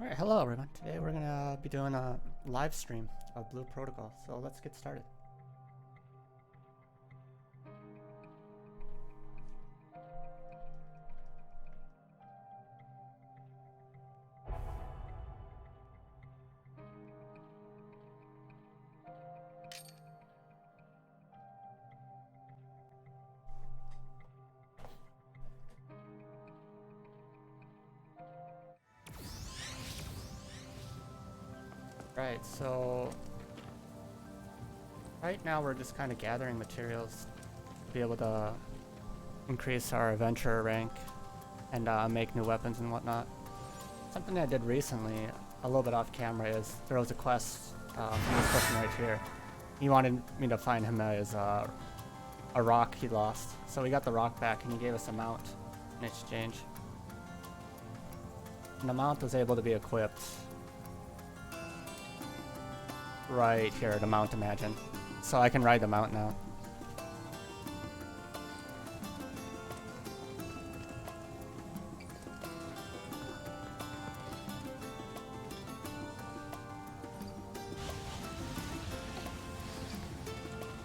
Alright, hello everyone. Today we're gonna be doing a live stream of Blue Protocol, so let's get started. Right, so right now we're just kind of gathering materials to be able to increase our adventurer rank and make new weapons and whatnot. Something I did recently, a little bit off camera, is there was a quest from this person right here. He wanted me to find him as a rock he lost. So we got the rock back and he gave us a mount in exchange. And the mount was able to be equipped right here, the mount Imagine. So I can ride the mount now.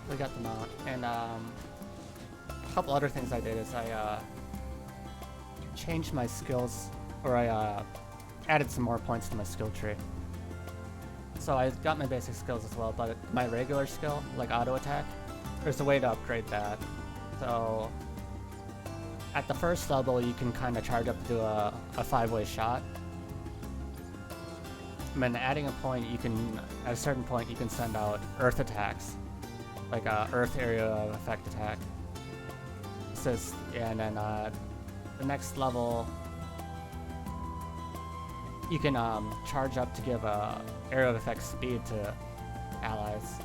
We got the mount, and a couple other things I did is I changed my skills, or I added some more points to my skill tree. So I got my basic skills as well, but my regular skill, like auto attack, there's a way to upgrade that. So at the first level, you can kind of charge up to do a 5-way shot. And then adding a point, you can, at a certain point, you can send out earth attacks, like a earth area of effect attack. And then the next level, you can charge up to give a area of effect speed to allies.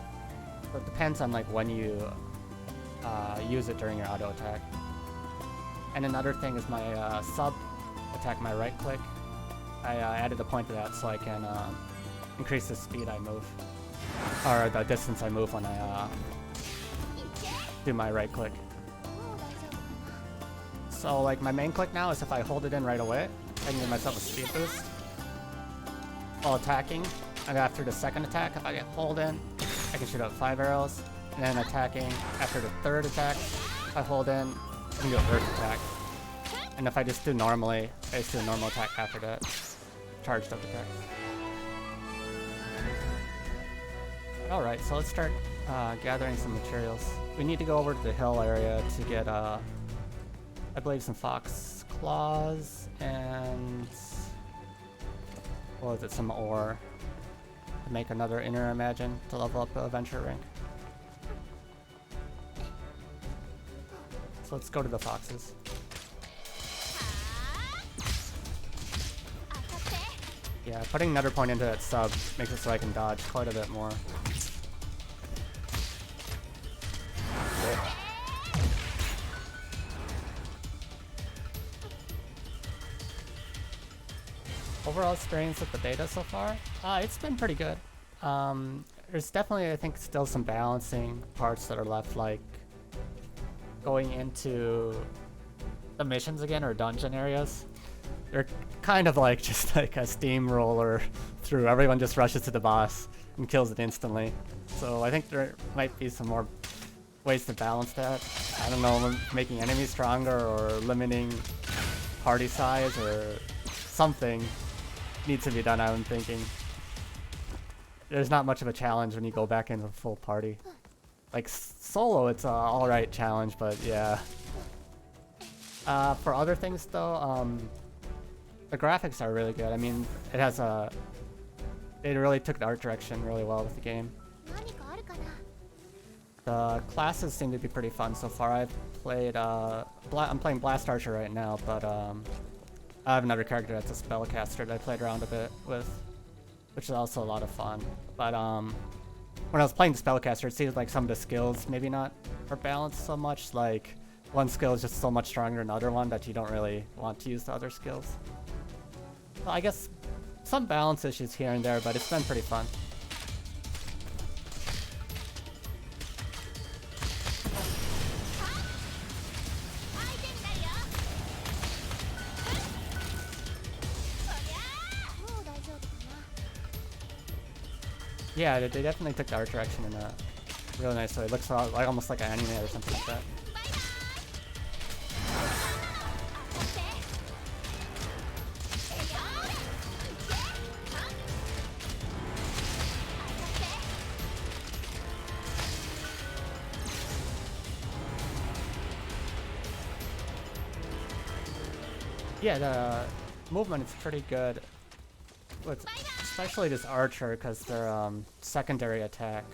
So it depends on like when you use it during your auto attack. And another thing is my sub attack, my right click. I added a point to that so I can increase the speed I move, or the distance I move when I do my right click. So like my main click now is if I hold it in right away, I can give myself a speed boost while attacking. And after the second attack, if I get hold in, I can shoot out 5 arrows. And then attacking after the third attack, if I hold in, I can do a earth attack. And if I just do normally, I just do a normal attack after that charged up attack. Alright, so let's start gathering some materials. We need to go over to the hill area to get, I believe, some fox claws and what was it, some ore to make another inner Imagine to level up the adventure rank. So let's go to the foxes. Yeah, putting another point into that sub makes it so I can dodge quite a bit more. Overall experience with the beta so far, it's been pretty good. There's definitely, I think, still some balancing parts that are left, like going into the missions again, or dungeon areas. They're kind of like just like a steamroller through. Everyone just rushes to the boss and kills it instantly. So I think there might be some more ways to balance that. I don't know, making enemies stronger or limiting party size or something needs to be done, I'm thinking. There's not much of a challenge when you go back into a full party. Like solo, it's an alright challenge, but yeah. For other things though, the graphics are really good. I mean, it has a... They really took the art direction really well with the game. The classes seem to be pretty fun so far. I've played, I'm playing Blast Archer right now, but I have another character that's a spellcaster that I played around a bit with, which is also a lot of fun. But when I was playing the spellcaster, it seems like some of the skills maybe not are balanced so much. Like one skill is just so much stronger than the other one that you don't really want to use the other skills. So I guess some balance issues here and there, but it's been pretty fun. Yeah, they definitely took the art direction in a really nice way. It looks like almost like an anime or something like that. Yeah, the movement is pretty good, with especially this archer, because their secondary attack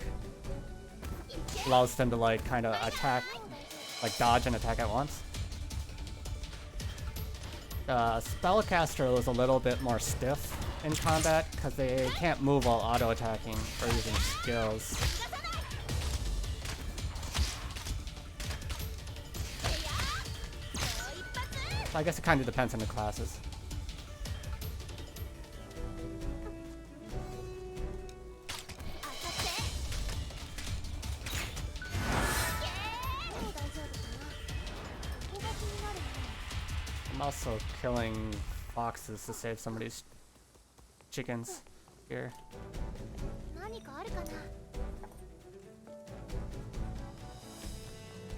allows them to like kind of attack, like dodge and attack at once. Spellcaster was a little bit more stiff in combat because they can't move while auto attacking or using skills. I guess it kind of depends on the classes. I'm also killing foxes to save somebody's chickens here.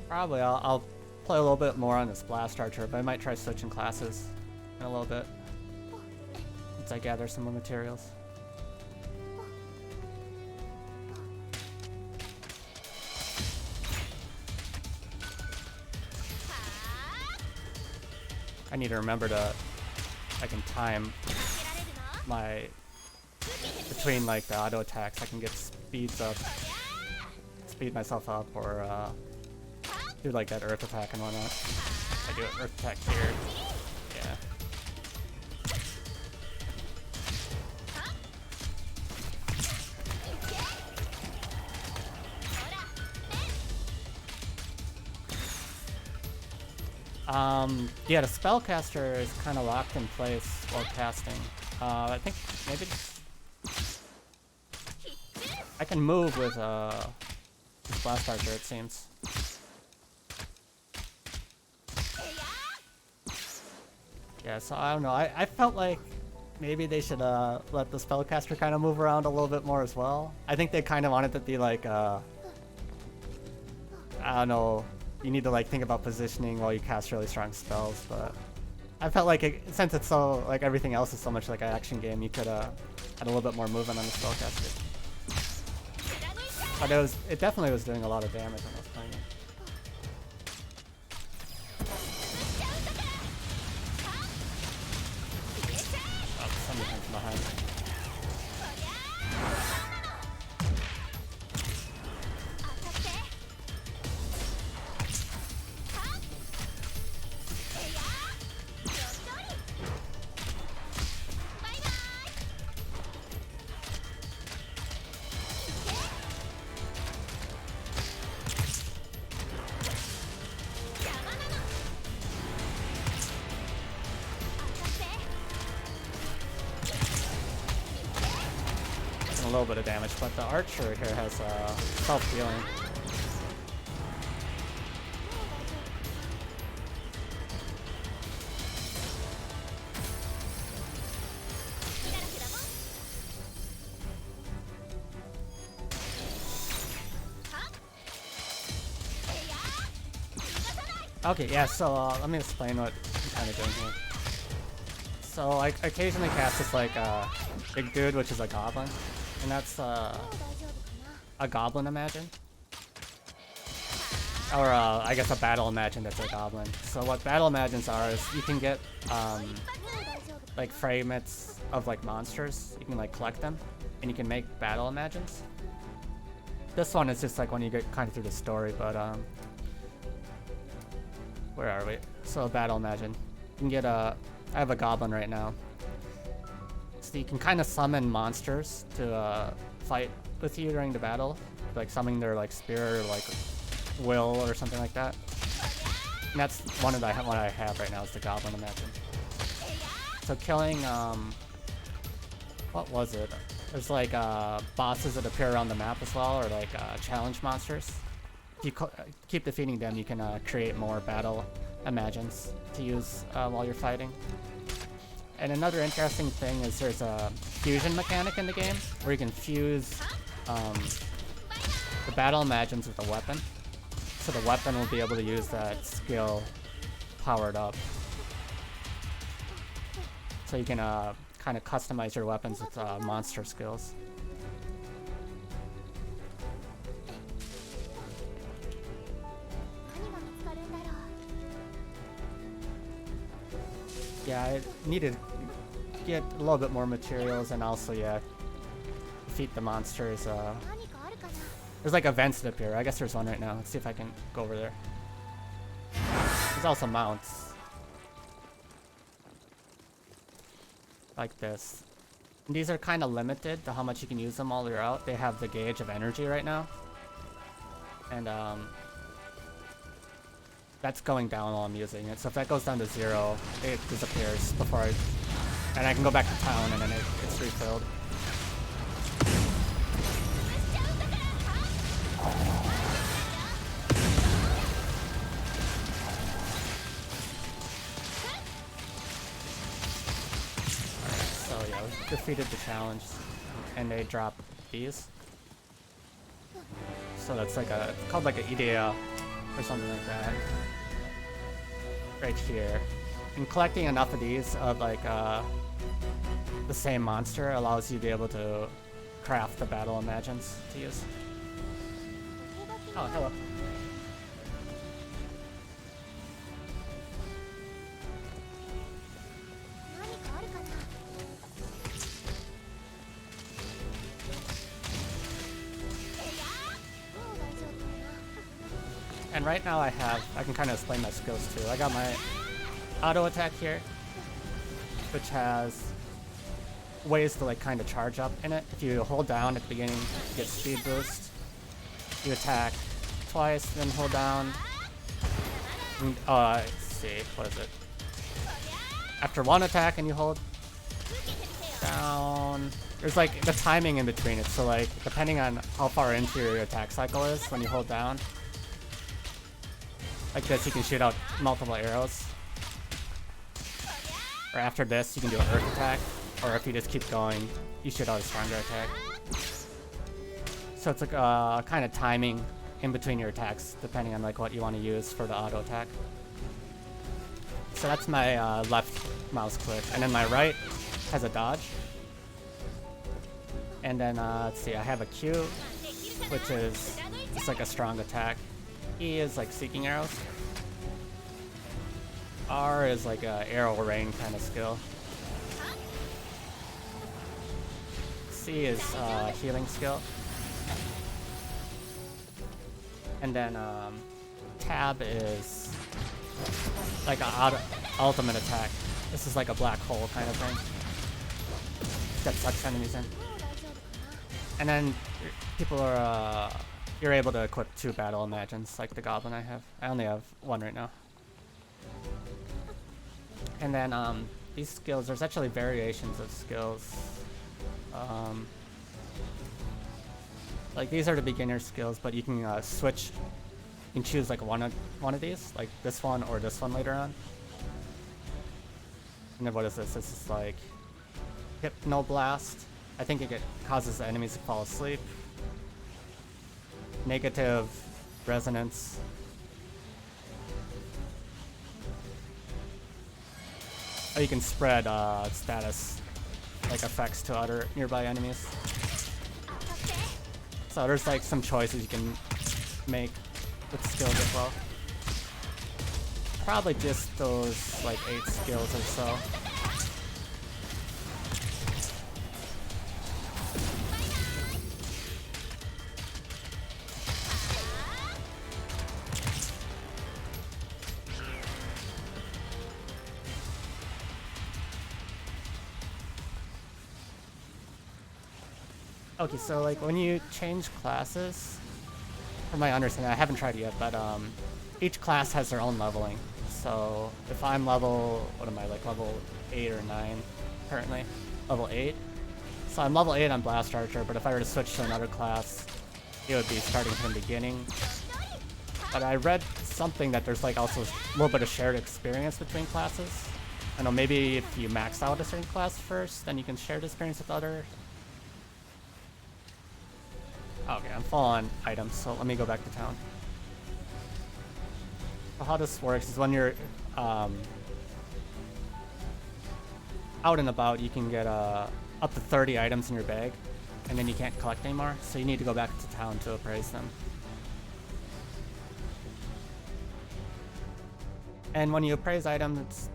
Probably I'll play a little bit more on this blast archer, but I might try switching classes in a little bit once I gather some more materials. I need to remember to I can time my between like the auto attacks. I can get speed myself up, or do like that earth attack and whatnot. I do an earth attack here. Yeah. Yeah, the spellcaster is kind of locked in place while casting. I think maybe I can move with this blast archer, it seems. Yeah, so I don't know. I felt like maybe they should let the spellcaster kind of move around a little bit more as well. I think they kind of wanted to be like I don't know. You need to like think about positioning while you cast really strong spells, but I felt like since it's so like everything else is so much like an action game, you could add a little bit more movement on the spellcaster. But it definitely was doing a lot of damage when I was playing it. Oh, somebody comes from behind. A little bit of damage, but the archer here has self-healing. Okay, yeah, so let me explain what I'm kind of doing here. So I occasionally cast this like big dude, which is a goblin. And that's a goblin imagine. Or I guess a battle imagine that's a goblin. So what battle imagines are is you can get like fragments of like monsters. You can like collect them and you can make battle imagines. This one is just like when you get kind of through the story, but where are we? So a battle imagine. You can get I have a goblin right now. So you can kind of summon monsters to fight with you during the battle, like summoning their like spirit or like will or something like that. And that's one of what I have right now is the goblin imagine. So killing what was it? There's like bosses that appear around the map as well, or like challenge monsters. If you keep defeating them, you can create more battle imagines to use while you're fighting. And another interesting thing is there's a fusion mechanic in the game where you can fuse the battle imagines with a weapon. So the weapon will be able to use that skill powered up. So you can kind of customize your weapons with monster skills. Yeah, I needed to get a little bit more materials and also, yeah, defeat the monsters. There's like events that appear. I guess there's one right now. Let's see if I can go over there. There's also mounts. Like this. And these are kind of limited to how much you can use them while you're out. They have the gauge of energy right now. And that's going down while I'm using it. So if that goes down to 0, it disappears before I... And I can go back to town and then it's refilled. Alright, so yeah, we defeated the challenge. And they drop these. So that's like a... It's called like an idea or something like that. Right here. And collecting enough of these of like the same monster allows you to be able to craft the battle imagines to use. Oh, hello. And right now I can kind of explain my skills too. I got my auto attack here, which has ways to like kind of charge up in it. If you hold down at the beginning, you get speed boost. You attack twice, then hold down. And, let's see, what is it? After one attack and you hold down, there's like the timing in between it. So like depending on how far into your attack cycle is when you hold down. Like this, you can shoot out multiple arrows. Or after this, you can do an earth attack. Or if you just keep going, you shoot out a stronger attack. So it's like kind of timing in between your attacks, depending on like what you want to use for the auto attack. So that's my left mouse click, and then my right has a dodge. And then let's see, I have a Q, which is just like a strong attack. E is like seeking arrows. R is like a arrow rain kind of skill. C is healing skill. And then tab is like an ultimate attack. This is like a black hole kind of thing that sucks enemies in. And then people are you're able to equip 2 battle imagines like the goblin I have. I only have 1 right now. And then these skills, there's actually variations of skills. Like these are the beginner skills, but you can switch. You can choose like one of these, like this one or this one later on. And then what is this? This is like Hypnoblast. I think it causes the enemies to fall asleep. Negative resonance. Oh, you can spread status like effects to other nearby enemies. So there's like some choices you can make with skills as well. Probably just those like 8 skills or so. Okay, so like when you change classes, from my understanding, I haven't tried it yet, but each class has their own leveling. So if I'm level, what am I, like level 8 or 9 currently? Level 8. So I'm level 8 on Blast Archer, but if I were to switch to another class, it would be starting from the beginning. But I read something that there's like also a little bit of shared experience between classes. I know maybe if you max out a certain class first, then you can share the experience with others. Okay, I'm full on items, so let me go back to town. So how this works is when you're out and about, you can get up to 30 items in your bag, and then you can't collect anymore, so you need to go back to town to appraise them. And when you appraise items,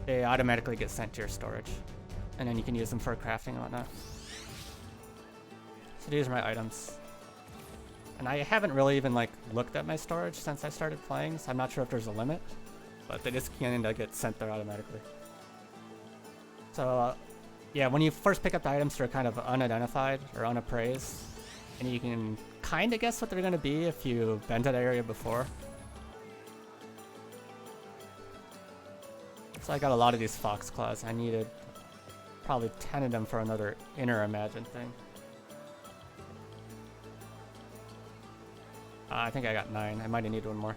they automatically get sent to your storage, and then you can use them for crafting and whatnot. So these are my items. And I haven't really even like looked at my storage since I started playing, so I'm not sure if there's a limit, but they just kind of get sent there automatically. So yeah, when you first pick up the items, they're kind of unidentified or unappraised, and you can kind of guess what they're going to be if you've been to the area before. So I got a lot of these fox claws. I needed probably 10 of them for another inner imagine thing. I think I got 9. I might have needed one more.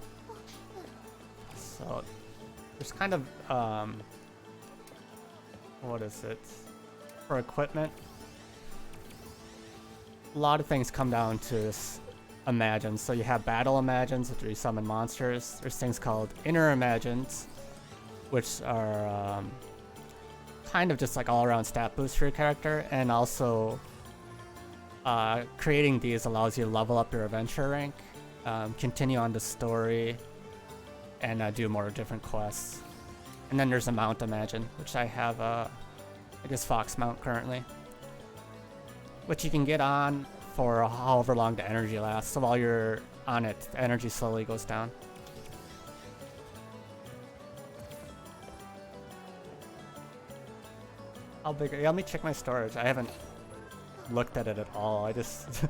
So there's kind of what is it? For equipment, a lot of things come down to this imagine. So you have battle imagines, which are you summon monsters. There's things called inner imagines, which are kind of just like all-around stat boost for your character, and also creating these allows you to level up your adventure rank, continue on the story, and do more different quests. And then there's a mount imagine, which I have I guess fox mount currently, which you can get on for however long the energy lasts. So while you're on it, the energy slowly goes down. How big? Yeah, let me check my storage. I haven't looked at it at all. I just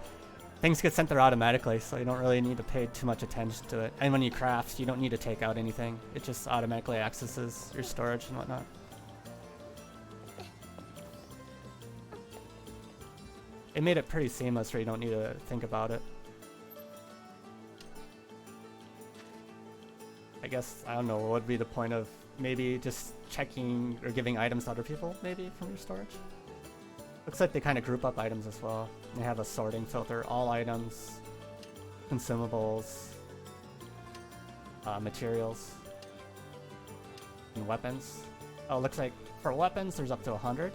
things get sent there automatically, so you don't really need to pay too much attention to it. And when you craft, you don't need to take out anything. It just automatically accesses your storage and whatnot. It made it pretty seamless where you don't need to think about it. I guess, I don't know, what would be the point of maybe just checking or giving items to other people, maybe, from your storage? Looks like they kind of group up items as well. They have a sorting filter, all items, consumables, materials, and weapons. Oh, looks like for weapons there's up to 100.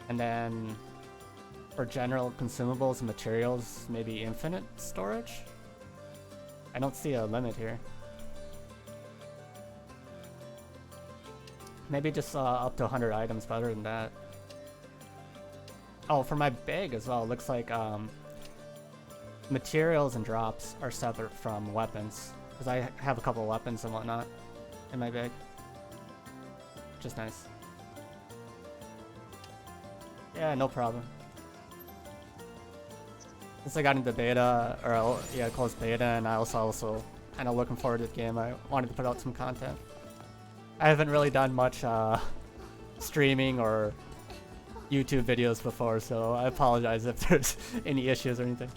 And then for general consumables and materials, maybe infinite storage? I don't see a limit here. Maybe just up to 100 items, but other than that. Oh, for my bag as well, it looks like materials and drops are separate from weapons, because I have a couple of weapons and whatnot in my bag, which is nice. Yeah, no problem. Since I got into beta, or yeah, closed beta, and I was also kind of looking forward to the game, I wanted to put out some content. I haven't really done much streaming or YouTube videos before, so I apologize if there's any issues or anything.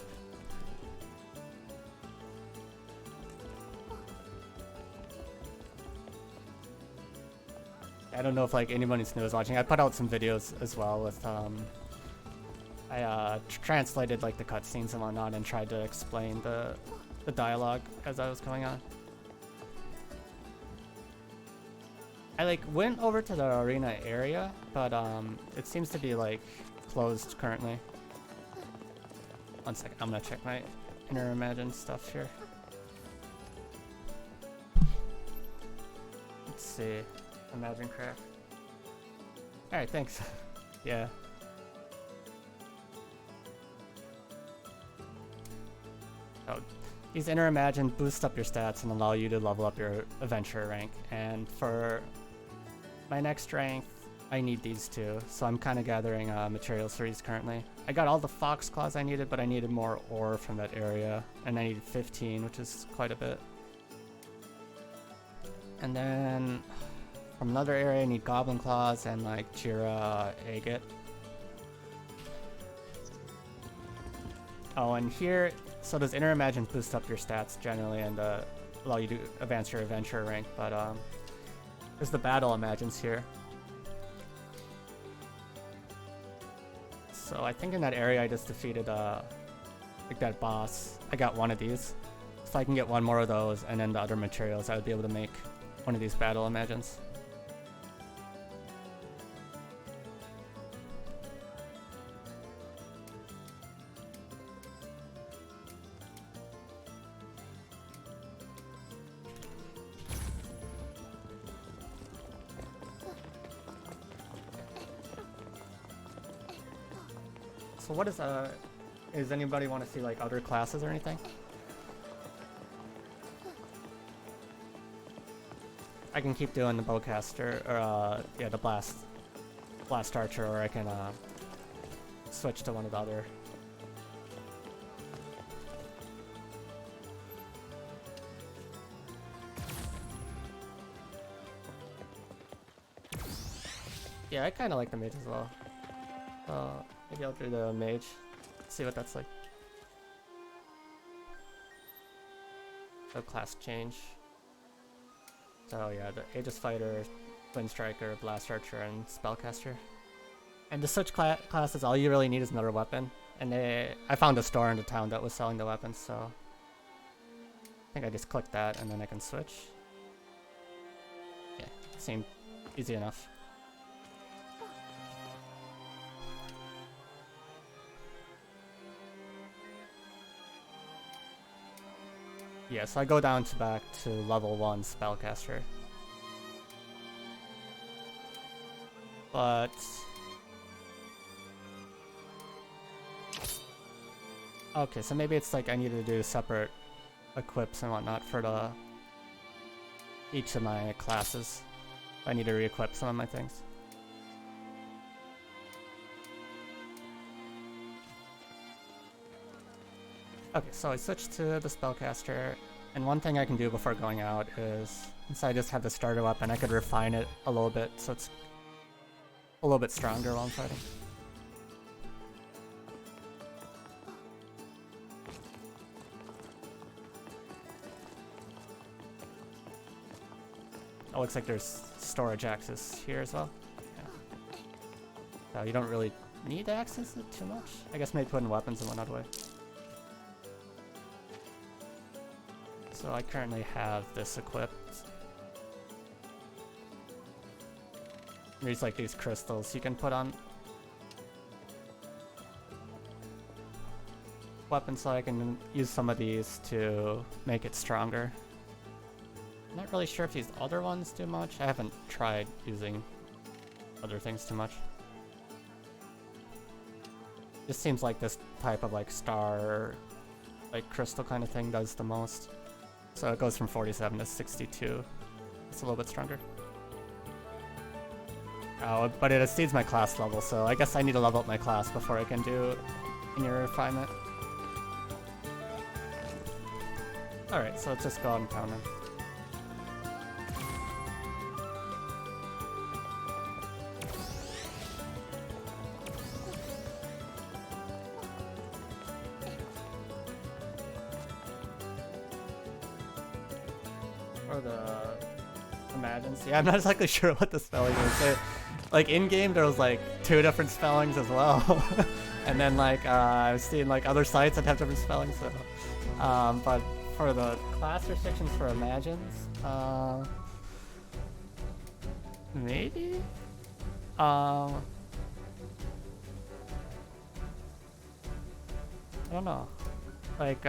I don't know if like anyone who knows watching. I put out some videos as well with I translated like the cutscenes and whatnot and tried to explain the dialogue as I was going on. I like went over to the arena area, but it seems to be like closed currently. 1 second, I'm gonna check my inner imagine stuff here. Let's see, imagine craft. All right, thanks. Yeah. Oh, these inner imagine boost up your stats and allow you to level up your adventure rank. And for my next strength, I need these two, so I'm kind of gathering materials for these currently. I got all the fox claws I needed, but I needed more ore from that area, and I needed 15, which is quite a bit. And then from another area, I need goblin claws and like Jira agate. Oh, and here, so does inner imagine boost up your stats generally and allow you to advance your adventure rank, but there's the battle imagines here. So I think in that area I just defeated like that boss, I got one of these. If I can get one more of those and then the other materials, I would be able to make one of these battle imagines. So what is anybody want to see like other classes or anything? I can keep doing the bowcaster, or yeah, the blast archer, or I can switch to one of the other. Yeah, I kind of like the mage as well. Maybe I'll do the mage, see what that's like. So class change. So yeah, the Aegis Fighter, Twin Striker, Blast Archer, and Spellcaster. And to switch classes, all you really need is another weapon. And I found a store in the town that was selling the weapons, so I think I just click that and then I can switch. Yeah, seemed easy enough. Yeah, so I go down to back to level 1 Spellcaster. But okay, so maybe it's like I need to do separate equips and whatnot for each of my classes. I need to re-equip some of my things. Okay, so I switched to the Spellcaster, and one thing I can do before going out is, since I just have the starter weapon, I could refine it a little bit so it's a little bit stronger while I'm fighting. It looks like there's storage access here as well. Yeah. So you don't really need to access it too much. I guess maybe putting weapons in one other way. So I currently have this equipped. There's like these crystals you can put on weapons, so I can use some of these to make it stronger. I'm not really sure if these other ones do much. I haven't tried using other things too much. This seems like this type of like star, like crystal kind of thing does the most. So it goes from 47 to 62. It's a little bit stronger. Oh, but it exceeds my class level, so I guess I need to level up my class before I can do any refinement. Alright, so let's just go out and pound them. Or the imagines. Yeah, I'm not exactly sure what the spelling is. Like in game, there was like 2 different spellings as well, and then like I've seen like other sites that have different spellings. So, but for the class restrictions for imagines, maybe. I don't know. Like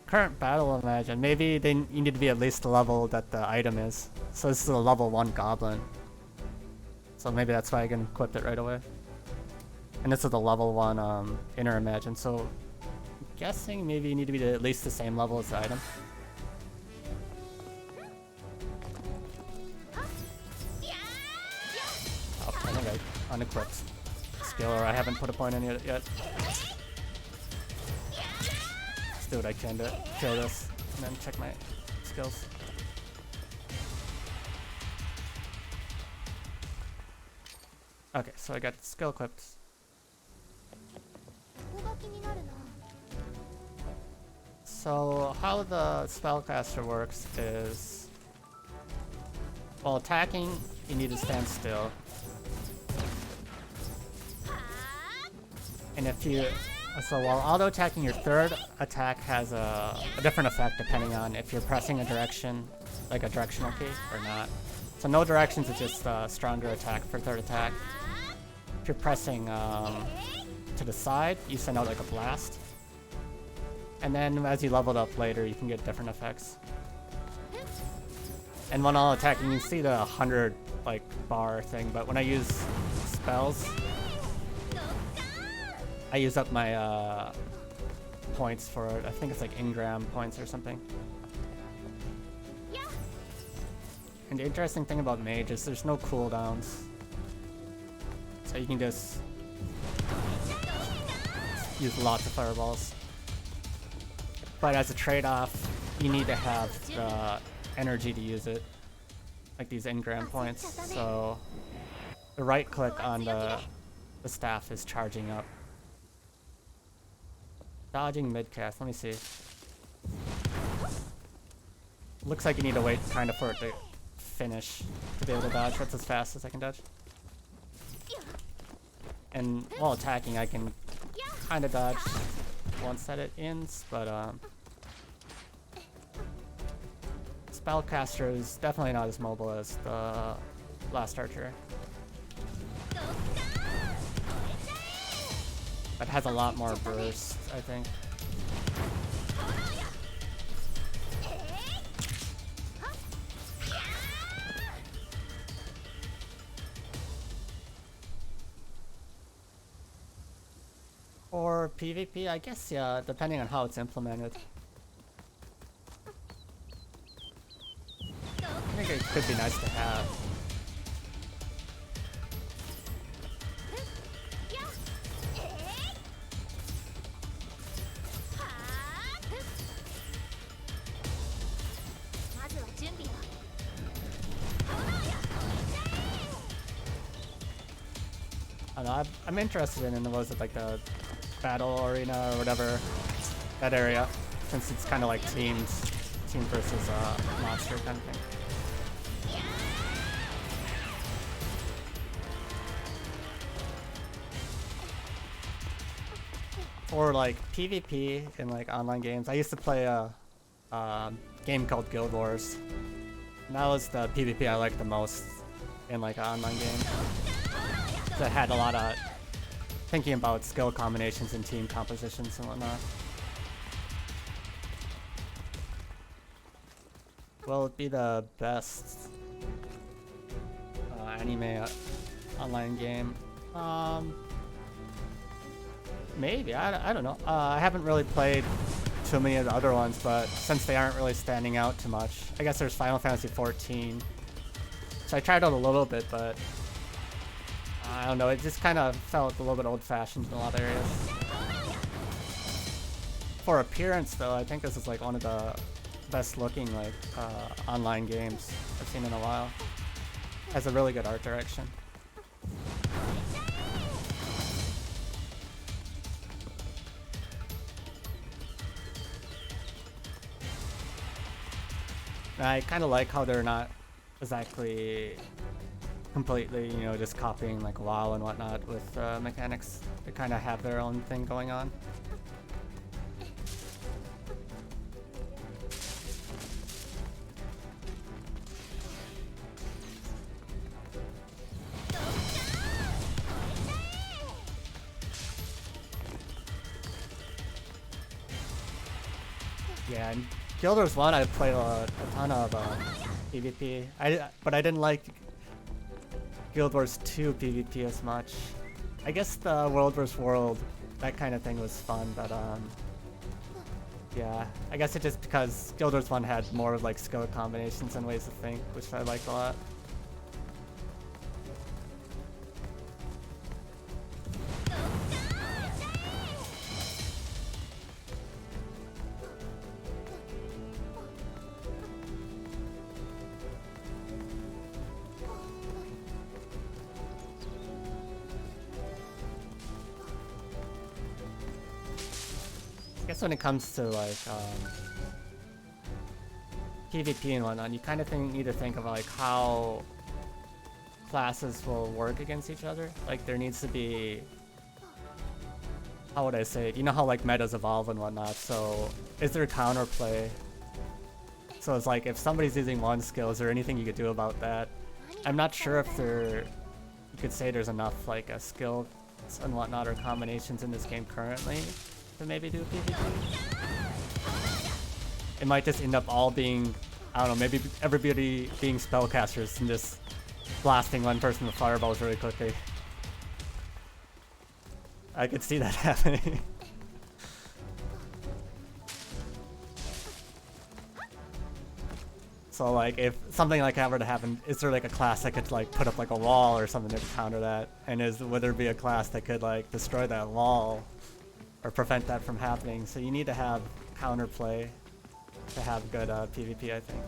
current battle imagine, maybe you need to be at least the level that the item is. So this is a level 1 goblin. So maybe that's why I can equip it right away. And this is the level 1 inner imagine, so I'm guessing maybe you need to be at least the same level as the item. Oh, I think I unequipped skill, or I haven't put a point in it yet. Let's do what I can to kill this, and then check my skills. Okay, so I got skill equipped. So how the spellcaster works is, while attacking, you need to stand still. And if you So while auto-attacking, your third attack has a different effect depending on if you're pressing a direction, like a directional key, or not. So no directions is just a stronger attack for third attack. If you're pressing to the side, you send out like a blast. And then as you leveled up later, you can get different effects. And when auto-attacking, you can see the 100 like bar thing, but when I use spells, I use up my points for it. I think it's like Ingram points or something. And the interesting thing about Mage is there's no cooldowns. So you can just use lots of fireballs. But as a trade-off, you need to have the energy to use it. Like these Ingram points. So the right click on the staff is charging up. Dodging mid-cast, let me see. Looks like you need to wait kind of for it to finish to be able to dodge. That's as fast as I can dodge. And while attacking, I can kind of dodge once that it ends, but Spellcaster is definitely not as mobile as the last archer. But has a lot more burst, I think. Or PvP, I guess, yeah, depending on how it's implemented. I think it could be nice to have. I don't know, I'm interested in was it like the battle arena or whatever, that area, since it's kind of like team versus monster kind of thing. Or like PvP in like online games. I used to play a game called Guild Wars. And that was the PvP I liked the most in like an online game. That had a lot of thinking about skill combinations and team compositions and whatnot. Will it be the best anime online game? Maybe, I don't know. I haven't really played too many of the other ones, but since they aren't really standing out too much. I guess there's Final Fantasy XIV. So I tried out a little bit, but I don't know, it just kind of felt a little bit old-fashioned in a lot of areas. For appearance, though, I think this is like one of the best-looking like online games I've seen in a while. Has a really good art direction. And I kind of like how they're not exactly completely, you know, just copying like WoW and whatnot with mechanics. They kind of have their own thing going on. Yeah, and Guild Wars 1 I played a ton of PvP. But I didn't like Guild Wars 2 PvP as much. I guess the World vs. World, that kind of thing was fun, but yeah. I guess it's just because Guild Wars 1 had more like skill combinations and ways to think, which I liked a lot. I guess when it comes to like PvP and whatnot, you kind of need to think of like how classes will work against each other. Like there needs to be how would I say it? You know how like metas evolve and whatnot, so is there counterplay? So it's like if somebody's using one skill, is there anything you could do about that? I'm not sure if you could say there's enough like a skill and whatnot or combinations in this game currently to maybe do PvP. It might just end up all being, I don't know, maybe everybody being spellcasters and just blasting one person with fireballs really quickly. I could see that happening. So like if something like that were to happen, is there like a class that could like put up like a wall or something to counter that? And would there be a class that could like destroy that wall or prevent that from happening? So you need to have counterplay to have good PvP, I think.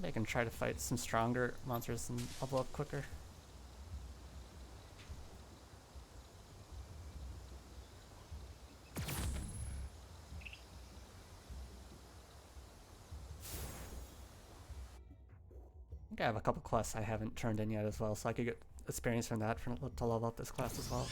I can try to fight some stronger monsters and level up quicker. I think I have a couple quests I haven't turned in yet as well, so I could get experience from that to level up this class as well.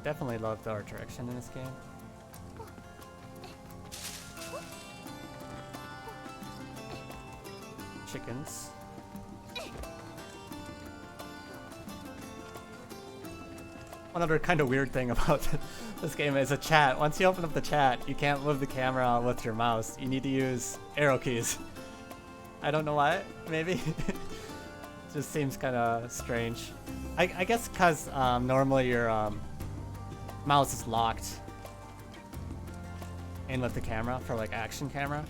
Definitely love the art direction in this game. Chickens. One other kind of weird thing about this game is a chat. Once you open up the chat, you can't move the camera with your mouse. You need to use arrow keys. I don't know why, maybe. Just seems kind of strange. I guess because normally your mouse is locked in with the camera for like action camera,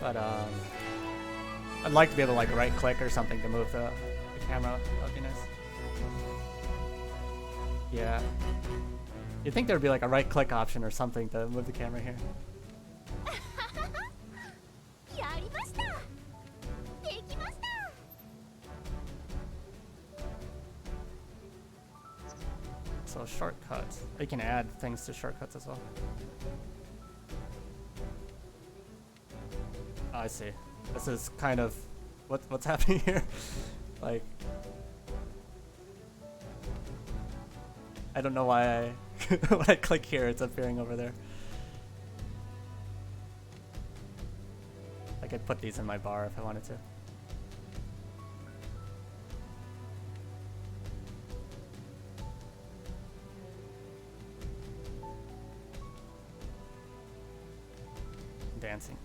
but I'd like to be able to like right click or something to move the camera. That'd be nice. Yeah, you'd think there'd be like a right click option or something to move the camera here. So shortcuts. You can add things to shortcuts as well. Oh, I see. This is kind of what's happening here. Like, I don't know why I when I click here, it's appearing over there. I could put these in my bar if I wanted to. Dancing.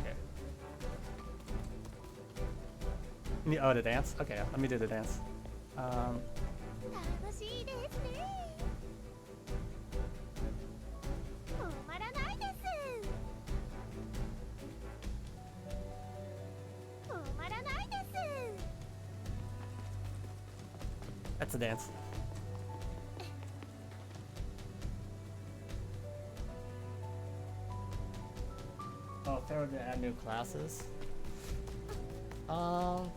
Okay. Oh, the dance? Okay, let me do the dance. That's a dance. Oh, if they were to add new classes. I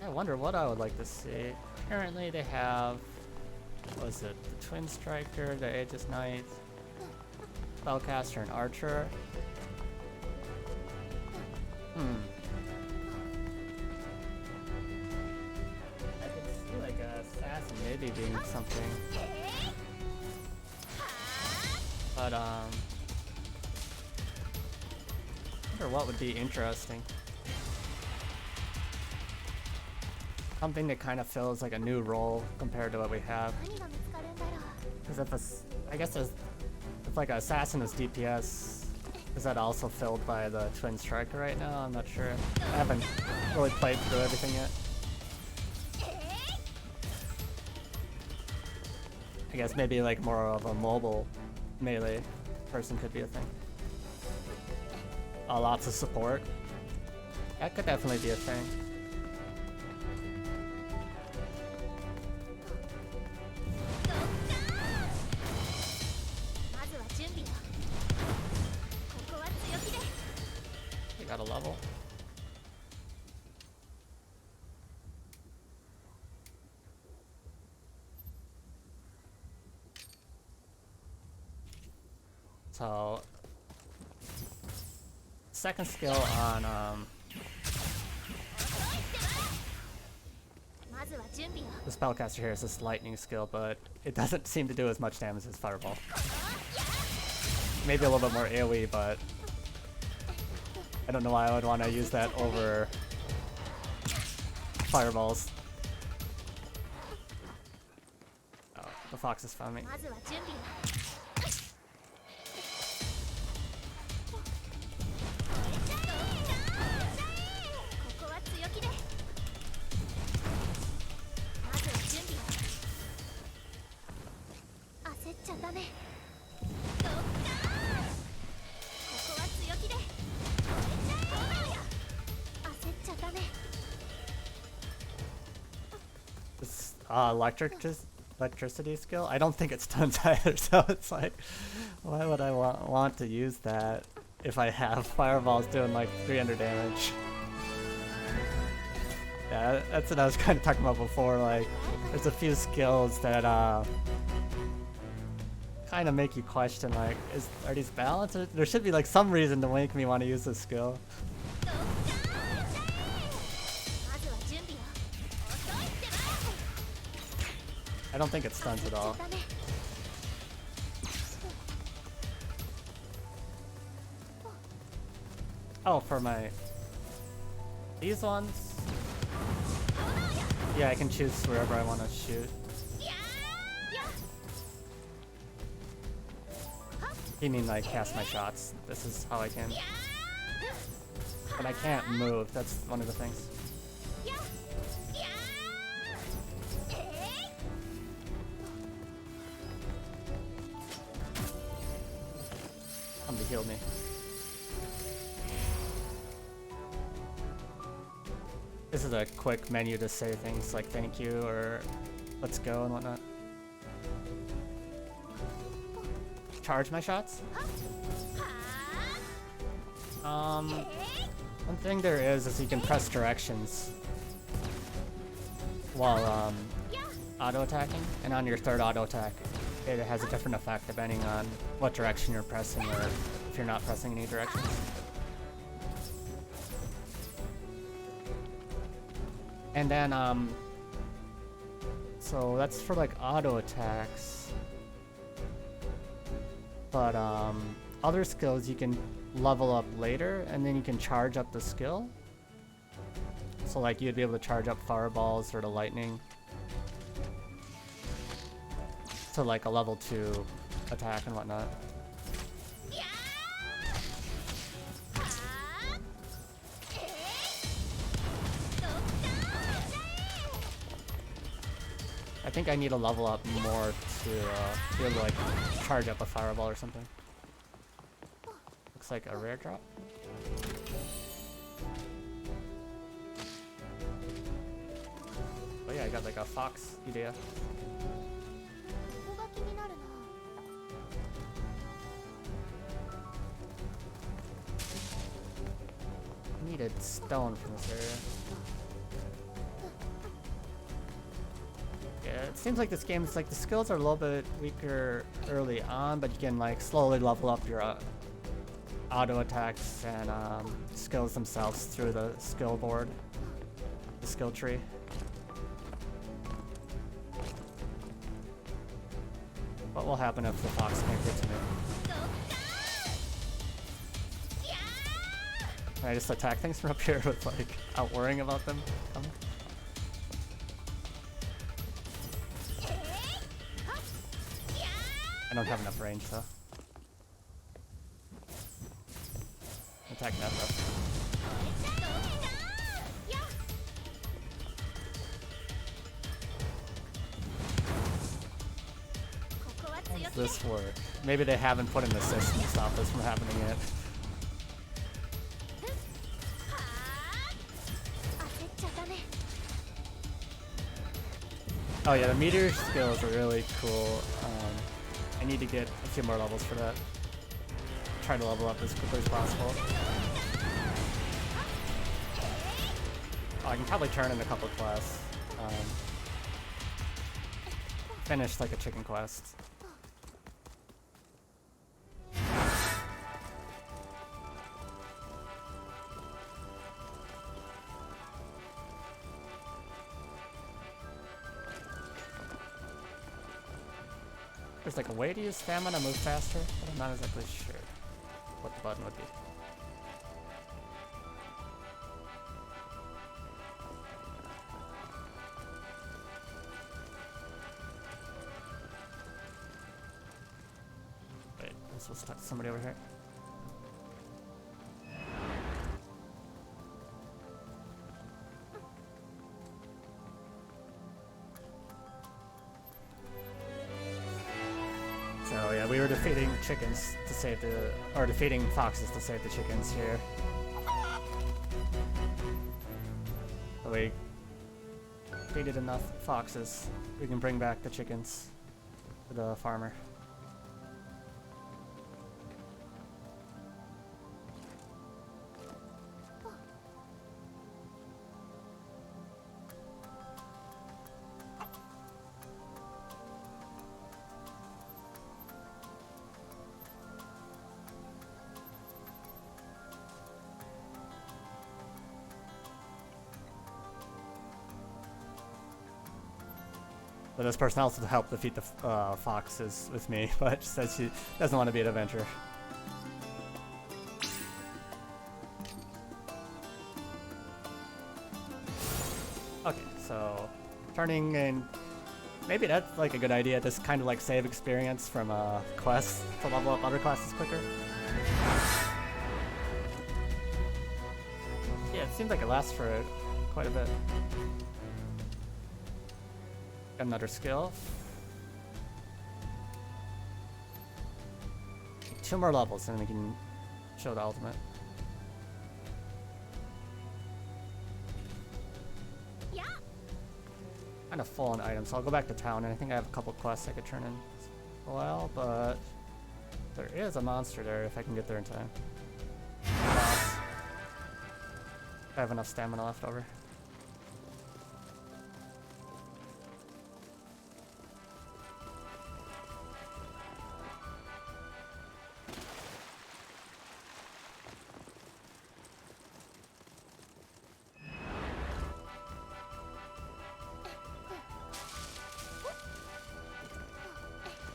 wonder what I would like to see. Apparently they have, what was it? The Twin Striker, the Aegis Knight, Spellcaster, and Archer. I could see like a assassin maybe being something. But I wonder what would be interesting. something that kind of fills like a new role compared to what we have. Because I guess if like an assassin is DPS, is that also filled by the Twin Striker right now? I'm not sure. I haven't really played through everything yet. I guess maybe like more of a mobile melee person could be a thing. Lots of support. That could definitely be a thing. We got a level. So, second skill on the spellcaster here is this lightning skill, but it doesn't seem to do as much damage as Fireball. Maybe a little bit more AoE, but I don't know why I would want to use that over Fireballs. Oh, the fox has found me. This electricity skill? I don't think it stuns either, so it's like, why would I want to use that if I have fireballs doing like 300 damage? Yeah, that's what I was kind of talking about before. Like, there's a few skills that kind of make you question, like, are these balanced? There should be like some reason to make me want to use this skill. I don't think it stuns at all. Oh, for these ones? Yeah, I can choose wherever I want to shoot. You mean like cast my shots? This is how I can. But I can't move, that's one of the things. Somebody healed me. This is a quick menu to say things like thank you or let's go and whatnot. Charge my shots? One thing there is you can press directions while auto attacking, and on your third auto attack it has a different effect depending on what direction you're pressing or if you're not pressing any directions. And then so that's for like auto attacks, but other skills you can level up later and then you can charge up the skill. So like you'd be able to charge up fireballs or the lightning to like a level 2 attack and whatnot. I think I need to level up more to be able to like charge up a fireball or something. Looks like a rare drop. Oh yeah, I got like a fox idea. Needed stone from this area. Yeah, it seems like this game is like the skills are a little bit weaker early on, but you can like slowly level up your auto attacks and skills themselves through the skill board, the skill tree. What will happen if the fox can't get to me? Can I just attack things from up here with like out worrying about them coming? I don't have enough range though. Attack that though. How does this work? Maybe they haven't put an assist to stop this from happening yet. Oh yeah, the meteor skills are really cool. I need to get a few more levels for that. Try to level up as quickly as possible. Oh, I can probably turn in a couple quests. Finish like a chicken quest. There's like a way to use stamina to move faster, but I'm not exactly sure what the button would be. Wait, I'm supposed to talk to somebody over here. So yeah, we were defeating chickens to save the, or defeating foxes to save the chickens here. So we defeated enough foxes, we can bring back the chickens to the farmer. But this person also helped defeat the foxes with me, but says she doesn't want to be an adventurer. Okay, so turning in, maybe that's like a good idea. This kind of like save experience from quests to level up other classes quicker. Yeah, it seems like it lasts for quite a bit. Another skill. 2 more levels and we can show the ultimate. Yeah. Kind of full on items, so I'll go back to town and I think I have a couple quests I could turn in as well, but there is a monster there if I can get there in time. Boss. I have enough stamina left over.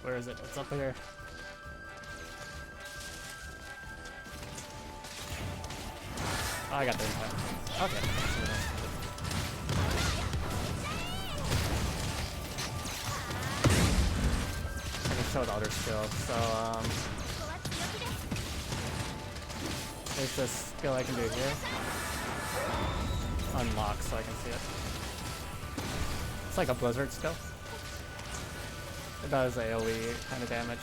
Where is it? It's up here. Oh, I got there in time. Okay. I can show the other skill. So, there's this skill I can do here. Unlock so I can see it. It's like a blizzard skill. It does AoE kind of damage.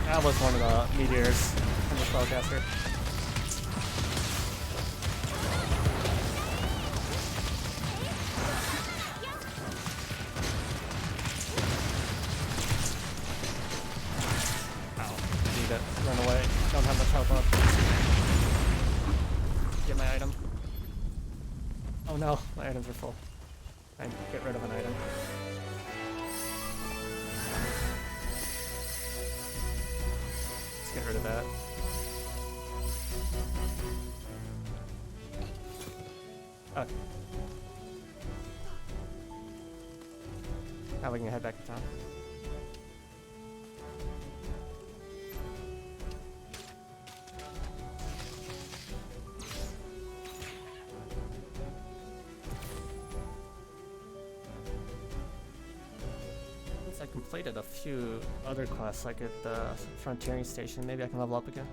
That was one of the meteors from the spellcaster. Ow. Need it. Run away. Don't have much health left. Get my item. Oh no, my items are full. I get rid of an item. Let's get rid of that. Okay. Now we can head back to town. completed a few other quests, like at the Frontiering Station. Maybe I can level up again.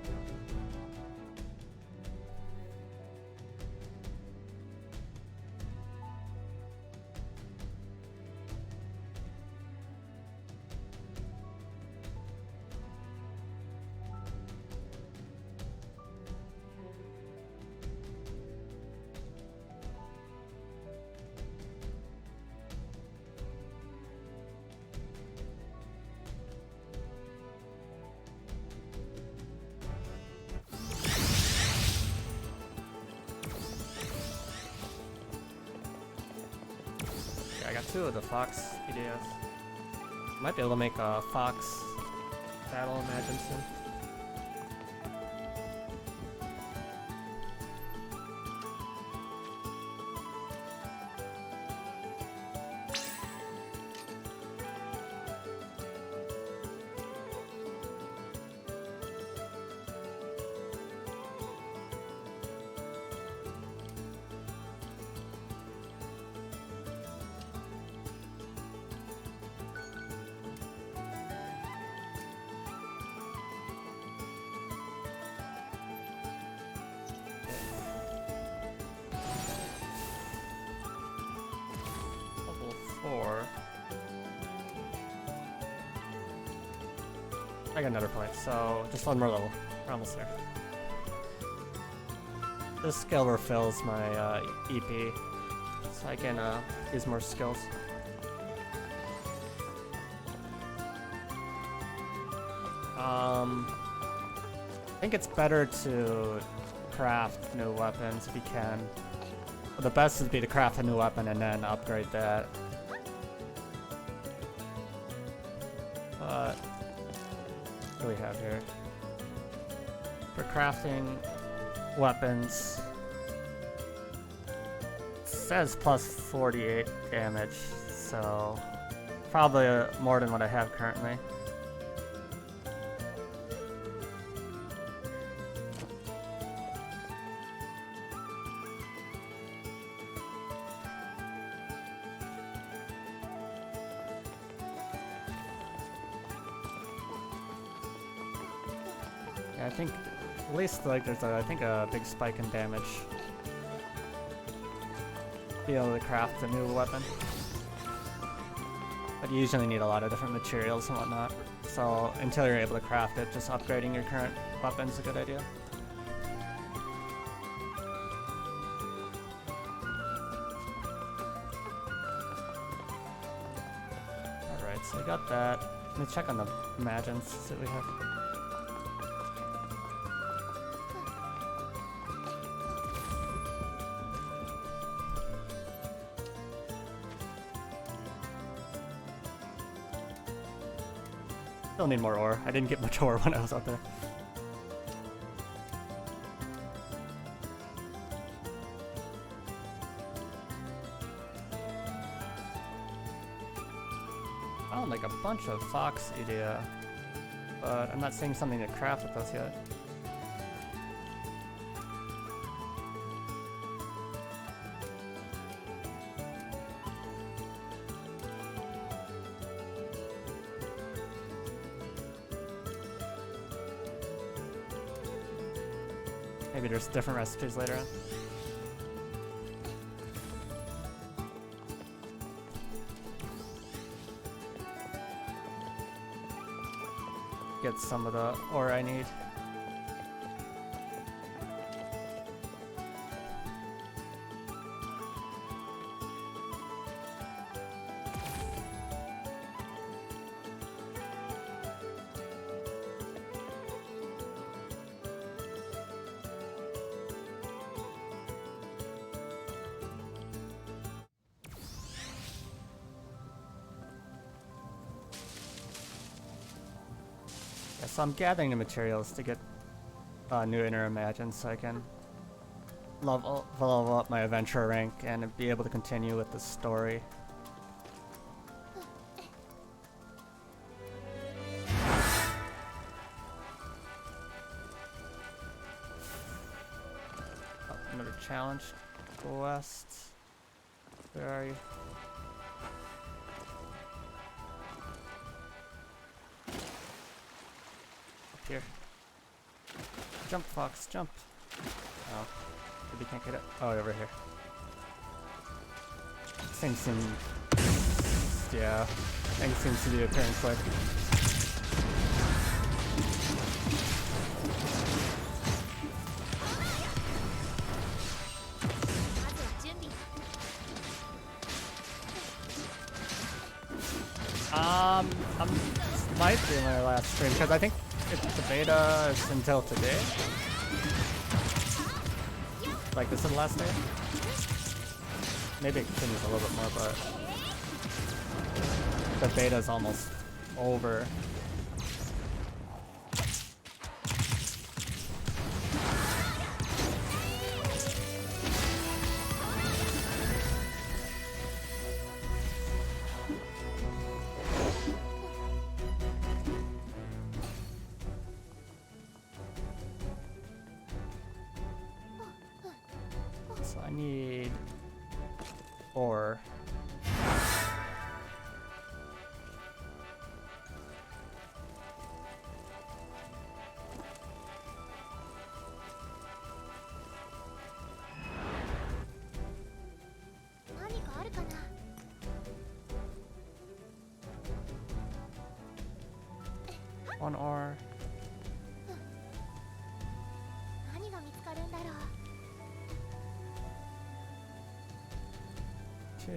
I got 2 of the Fox EDS. Might be able to make a Fox battle imagine soon. I got another point, so just 1 more level. We're almost there. This skill refills my EP, so I can use more skills. I think it's better to craft new weapons if you can. Well, the best would be to craft a new weapon and then upgrade that. But what do we have here? For crafting weapons, it says plus 48 damage, so probably more than what I have currently. I think at least like there's a big spike in damage. Be able to craft a new weapon. But you usually need a lot of different materials and whatnot. So until you're able to craft it, just upgrading your current weapon's a good idea. Alright, so we got that. Let me check on the Imagines, see what we have. Still need more ore. I didn't get much ore when I was out there. Found like a bunch of Fox Idea, but I'm not seeing something to craft with those yet. Maybe there's different recipes later on. Get some of the ore I need. So I'm gathering the materials to get new Inner Imagine so I can level up my adventure rank and be able to continue with the story. Oh, another challenge quest. Where are you? here. Jump, Fox, jump. Oh, maybe can't get it. Oh, over here. Thing seems, yeah, thing seems to be appearing quick. Might be my last stream because I think the beta is until today. Like this is the last day. Maybe it continues a little bit more, but the beta is almost over. So I need ore. One ore. Two.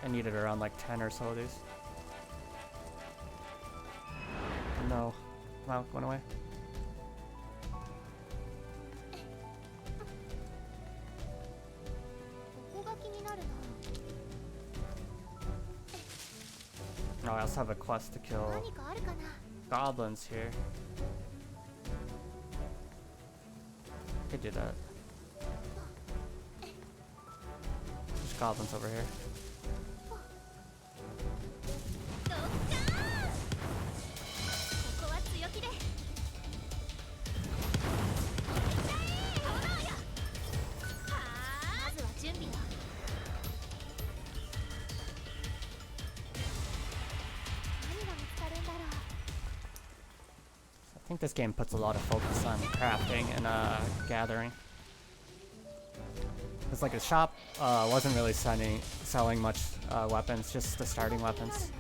I needed around like 10 or so of these. No. Come out, going away. Oh, I also have a quest to kill goblins here. Could do that. There's goblins over here. I think this game puts a lot of focus on crafting and gathering. It's like the shop wasn't really selling much weapons, just the starting weapons.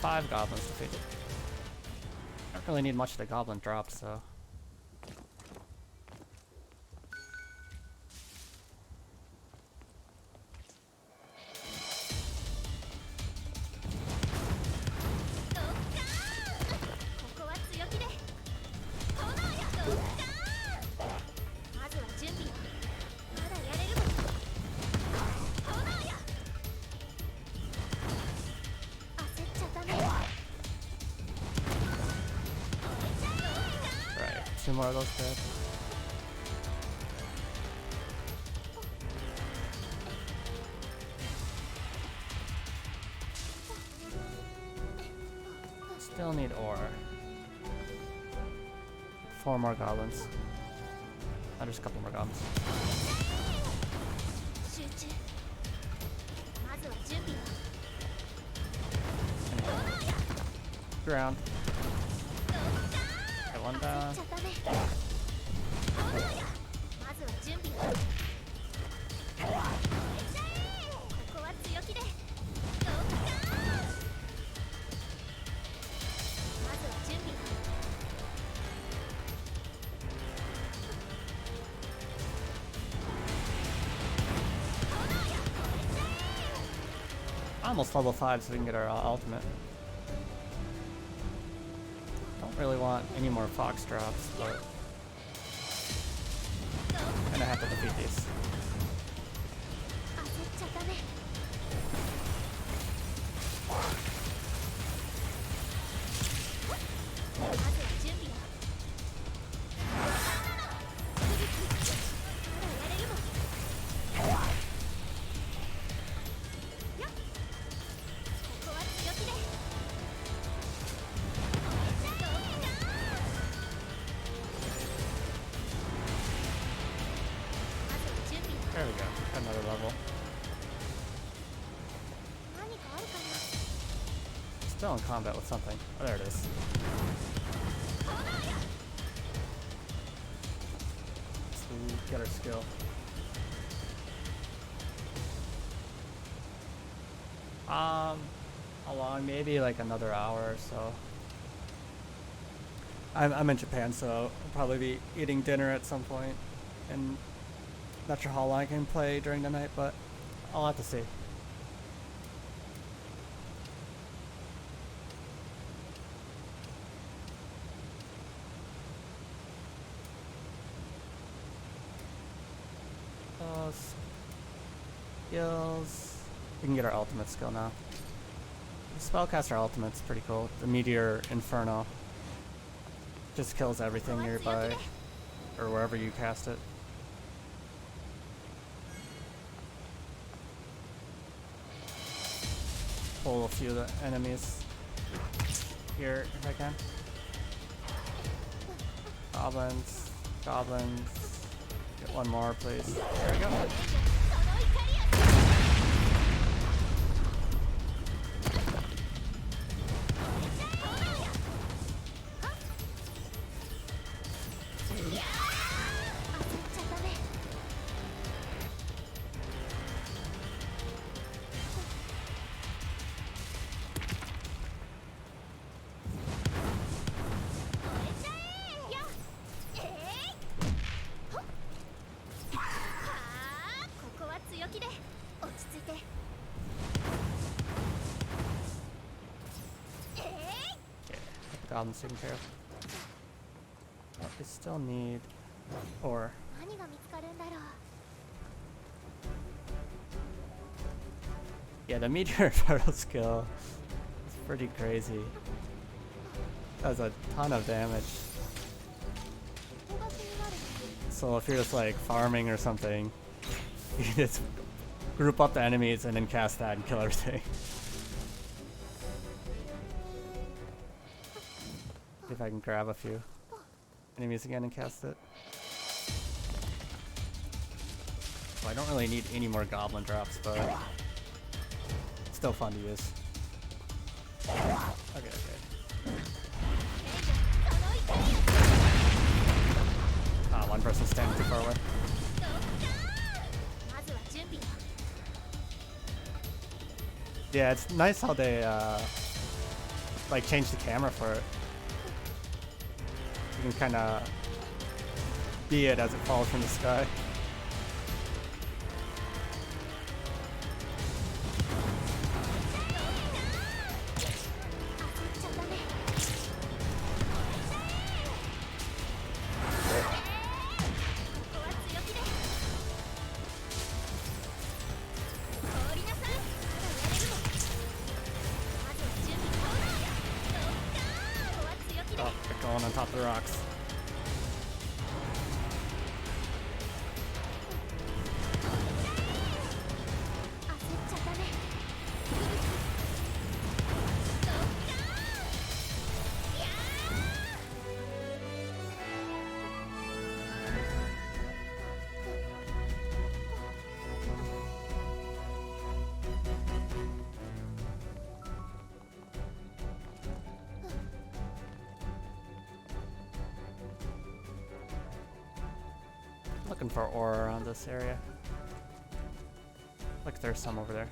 Five goblins defeated. Don't really need much of the goblin drop, so. Two more of those dead. Still need ore. 4 more goblins. Oh, just a couple more goblins. Ground. Get one down. Almost level 5 so we can get our ultimate. Don't really want any more fox drops, but I'm gonna have to defeat these. There we go. Another level. Still in combat with something. Oh, there it is. Let's get our skill. How long? Maybe like another hour or so. I'm in Japan, so I'll probably be eating dinner at some point, and not sure how long I can play during the night, but I'll have to see. Skills. We can get our ultimate skill now. The spellcaster ultimate's pretty cool. The Meteor Inferno just kills everything nearby or wherever you cast it. Pull a few of the enemies here if I can. Goblins, goblins. Get one more, please. There we go. Goblins taken care of. Oh, we still need ore. Yeah, the Meteor Inferno skill is pretty crazy. Does a ton of damage. So if you're just like farming or something, you just group up the enemies and then cast that and kill everything. See if I can grab a few enemies again and cast it. Well, I don't really need any more goblin drops, but still fun to use. Okay. One person standing too far away. Yeah, it's nice how they like change the camera for it. You can kind of see it as it falls from the sky. Oh, they're going on top of the rocks. Looking for ore around this area. Like there's some over there.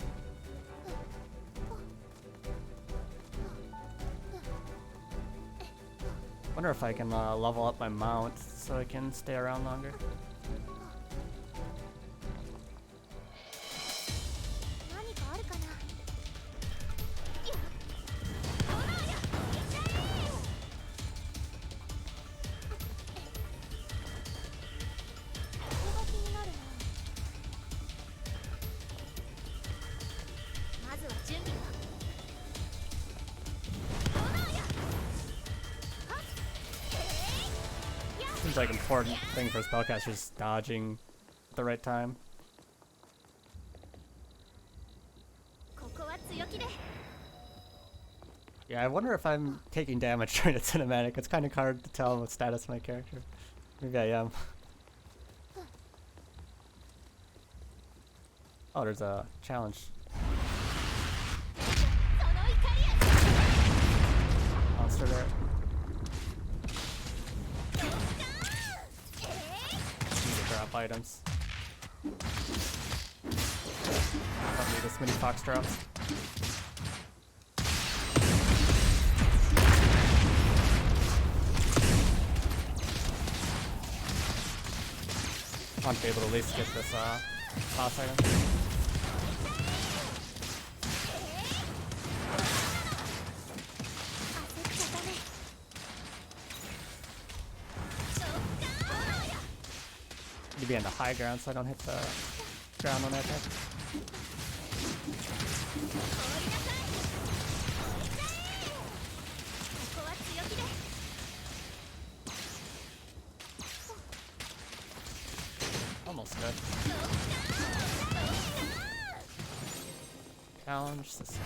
Wonder if I can level up my mount so I can stay around longer. Seems like important thing for spellcasters, dodging at the right time. Yeah, I wonder if I'm taking damage during the cinematic. It's kind of hard to tell what status of my character. Maybe I am. Oh, there's a challenge. Monster there. Need to drop items. Don't need this many fox drops. I want to be able to at least get this boss item. Need to be on the high ground so I don't hit the ground on that attack. Almost good. Challenge success.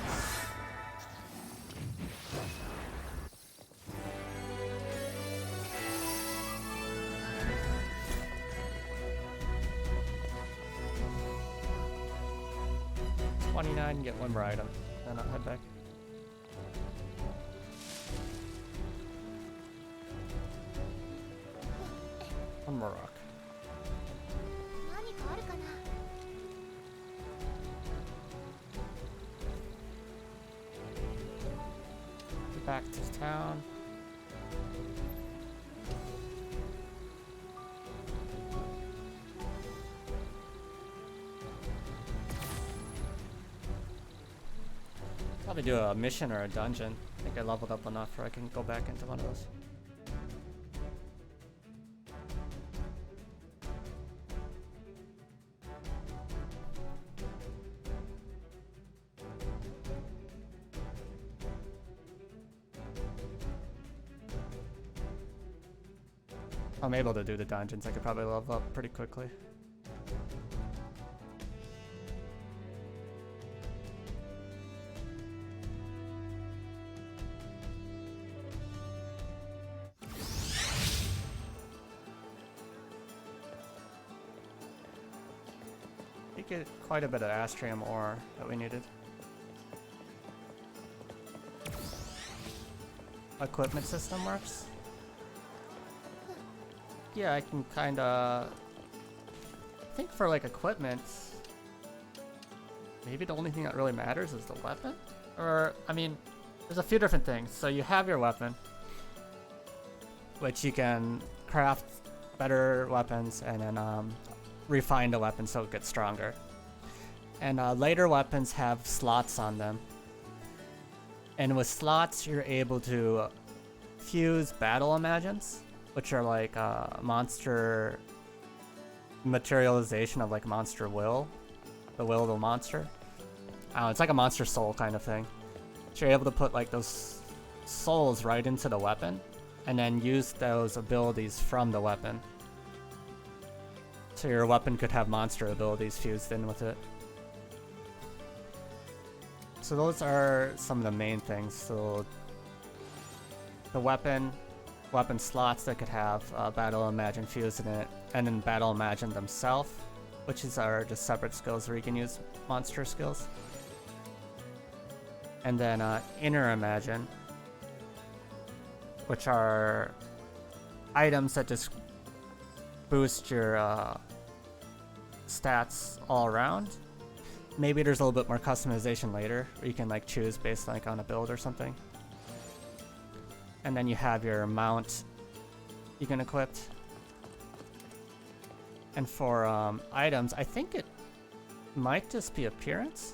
$29, get one more item, then I'll head back. One more rock. Get back to town. Probably do a mission or a dungeon. I think I leveled up enough where I can go back into one of those. I'm able to do the dungeons. I could probably level up pretty quickly. You get quite a bit of Astrium ore that we needed. Equipment system works. Yeah, I can kinda... I think for like equipment, maybe the only thing that really matters is the weapon? Or, I mean, there's a few different things. So you have your weapon, which you can craft better weapons and then refine the weapon so it gets stronger. And later weapons have slots on them. And with slots, you're able to fuse battle imagines, which are like monster materialization of like monster will, the will of the monster. It's like a monster soul kind of thing. So you're able to put like those souls right into the weapon and then use those abilities from the weapon. So your weapon could have monster abilities fused in with it. So those are some of the main things. So the weapon slots that could have Battle Imagine fused in it, and then Battle Imagine themselves, which are just separate skills where you can use monster skills. And then Inner Imagine, which are items that just boost your stats all around. Maybe there's a little bit more customization later, where you can like choose based like on a build or something. And then you have your mount you can equip. And for items, I think it might just be appearance.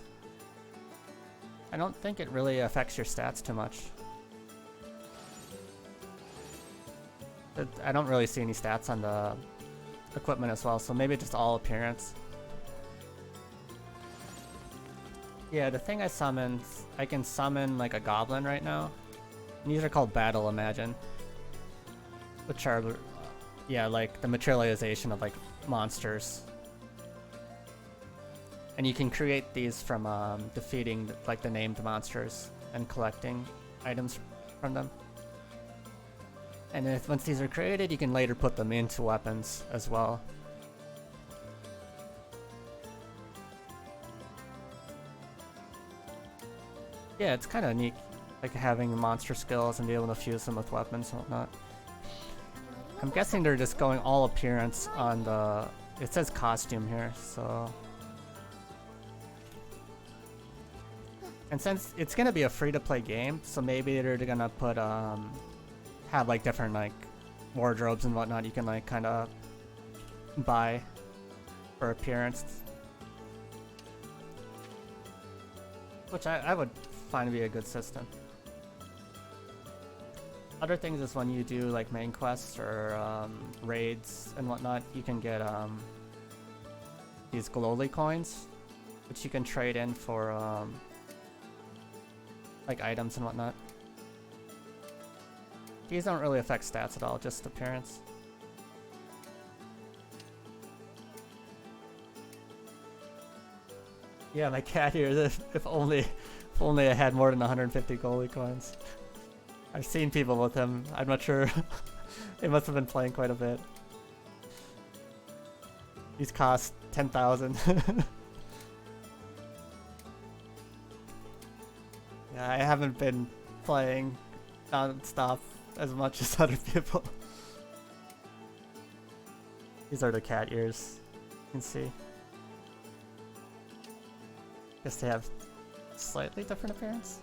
I don't think it really affects your stats too much. I don't really see any stats on the equipment as well, so maybe just all appearance. Yeah, the thing I summoned, I can summon like a goblin right now. And these are called Battle Imagine, which are, yeah, like the materialization of like monsters. And you can create these from defeating like the named monsters and collecting items from them. And once these are created, you can later put them into weapons as well. Yeah, it's kind of neat, like having monster skills and be able to fuse them with weapons and whatnot. I'm guessing they're just going all appearance on the... It says costume here, so... And since it's gonna be a free-to-play game, so maybe they're gonna put, have like different like wardrobes and whatnot you can like kind of buy for appearance. Which I would find to be a good system. Other things is when you do like main quests or raids and whatnot, you can get these Glowly coins, which you can trade in for like items and whatnot. These don't really affect stats at all, just appearance. Yeah, my cat here, if only I had more than 150 Glowly coins. I've seen people with him. I'm not sure. They must have been playing quite a bit. These cost 10,000. Yeah, I haven't been playing non-stop as much as other people. These are the cat ears. You can see. Guess they have slightly different appearance.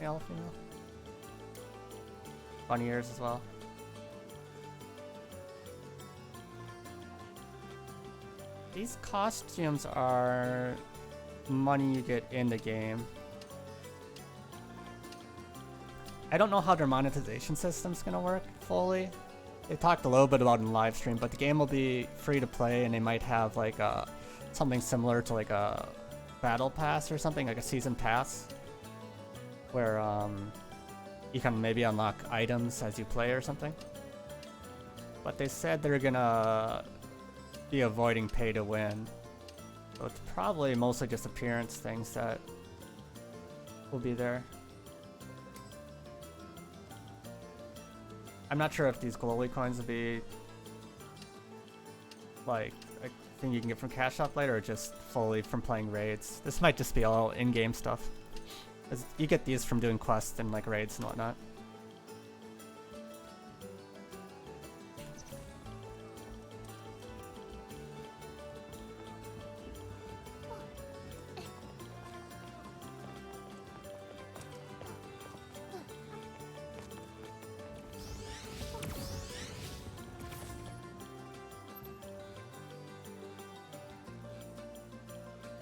Male, female. Bunny ears as well. These costumes are money you get in the game. I don't know how their monetization system's gonna work fully. They talked a little bit about it in live stream, but the game will be free to play, and they might have like something similar to like a battle pass or something, like a season pass, where you can maybe unlock items as you play or something. But they said they're gonna be avoiding pay to win, so it's probably mostly just appearance things that will be there. I'm not sure if these Glowly coins will be like a thing you can get from Cash Shop later, or just fully from playing raids. This might just be all in-game stuff, 'cause you get these from doing quests and like raids and whatnot.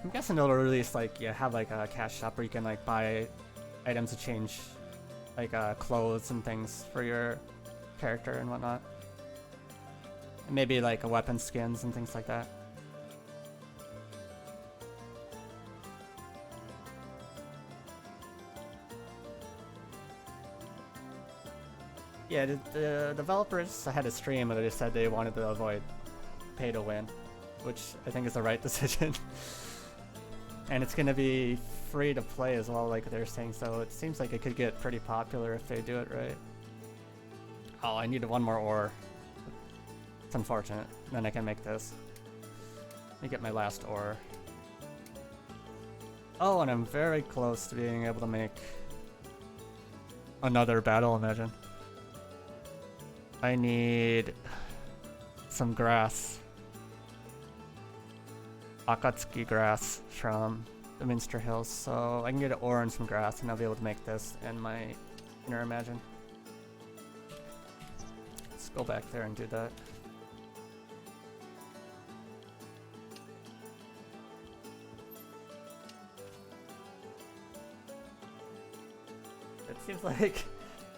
I'm guessing they'll release like, yeah, have like a cash shop where you can like buy items to change like clothes and things for your character and whatnot. And maybe like a weapon skins and things like that. Yeah, the developers had a stream and they said they wanted to avoid pay to win, which I think is the right decision. And it's gonna be free to play as well, like they're saying, so it seems like it could get pretty popular if they do it right. Oh, I need one more ore. It's unfortunate. Then I can make this. Let me get my last ore. Oh, and I'm very close to being able to make another battle imagine. I need some grass. Akatsuki grass from the Minster Hills, so I can get an ore and some grass and I'll be able to make this and my inner imagine. Let's go back there and do that. It seems like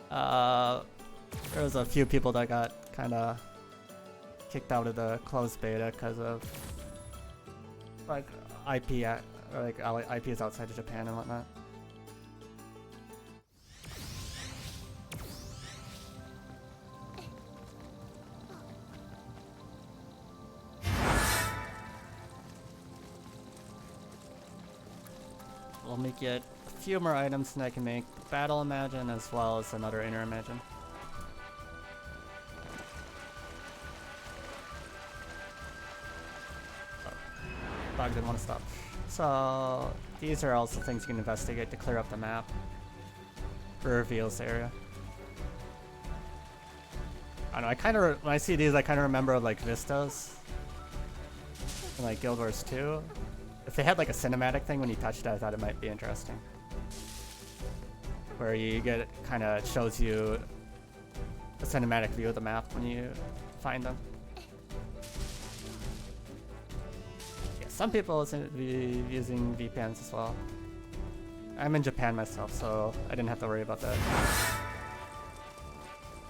there was a few people that got kind of kicked out of the closed beta because of like IP is outside of Japan and whatnot. Let me get a few more items and I can make Battle Imagine as well as another Inner Imagine. Dog didn't want to stop. So these are also things you can investigate to clear up the map. It reveals the area. I don't know, I kind of, when I see these, I kind of remember like Vistas. And like Guild Wars 2. If they had like a cinematic thing when you touched it, I thought it might be interesting. Where you get, kind of shows you a cinematic view of the map when you find them. Yeah, some people seem to be using VPNs as well. I'm in Japan myself, so I didn't have to worry about that.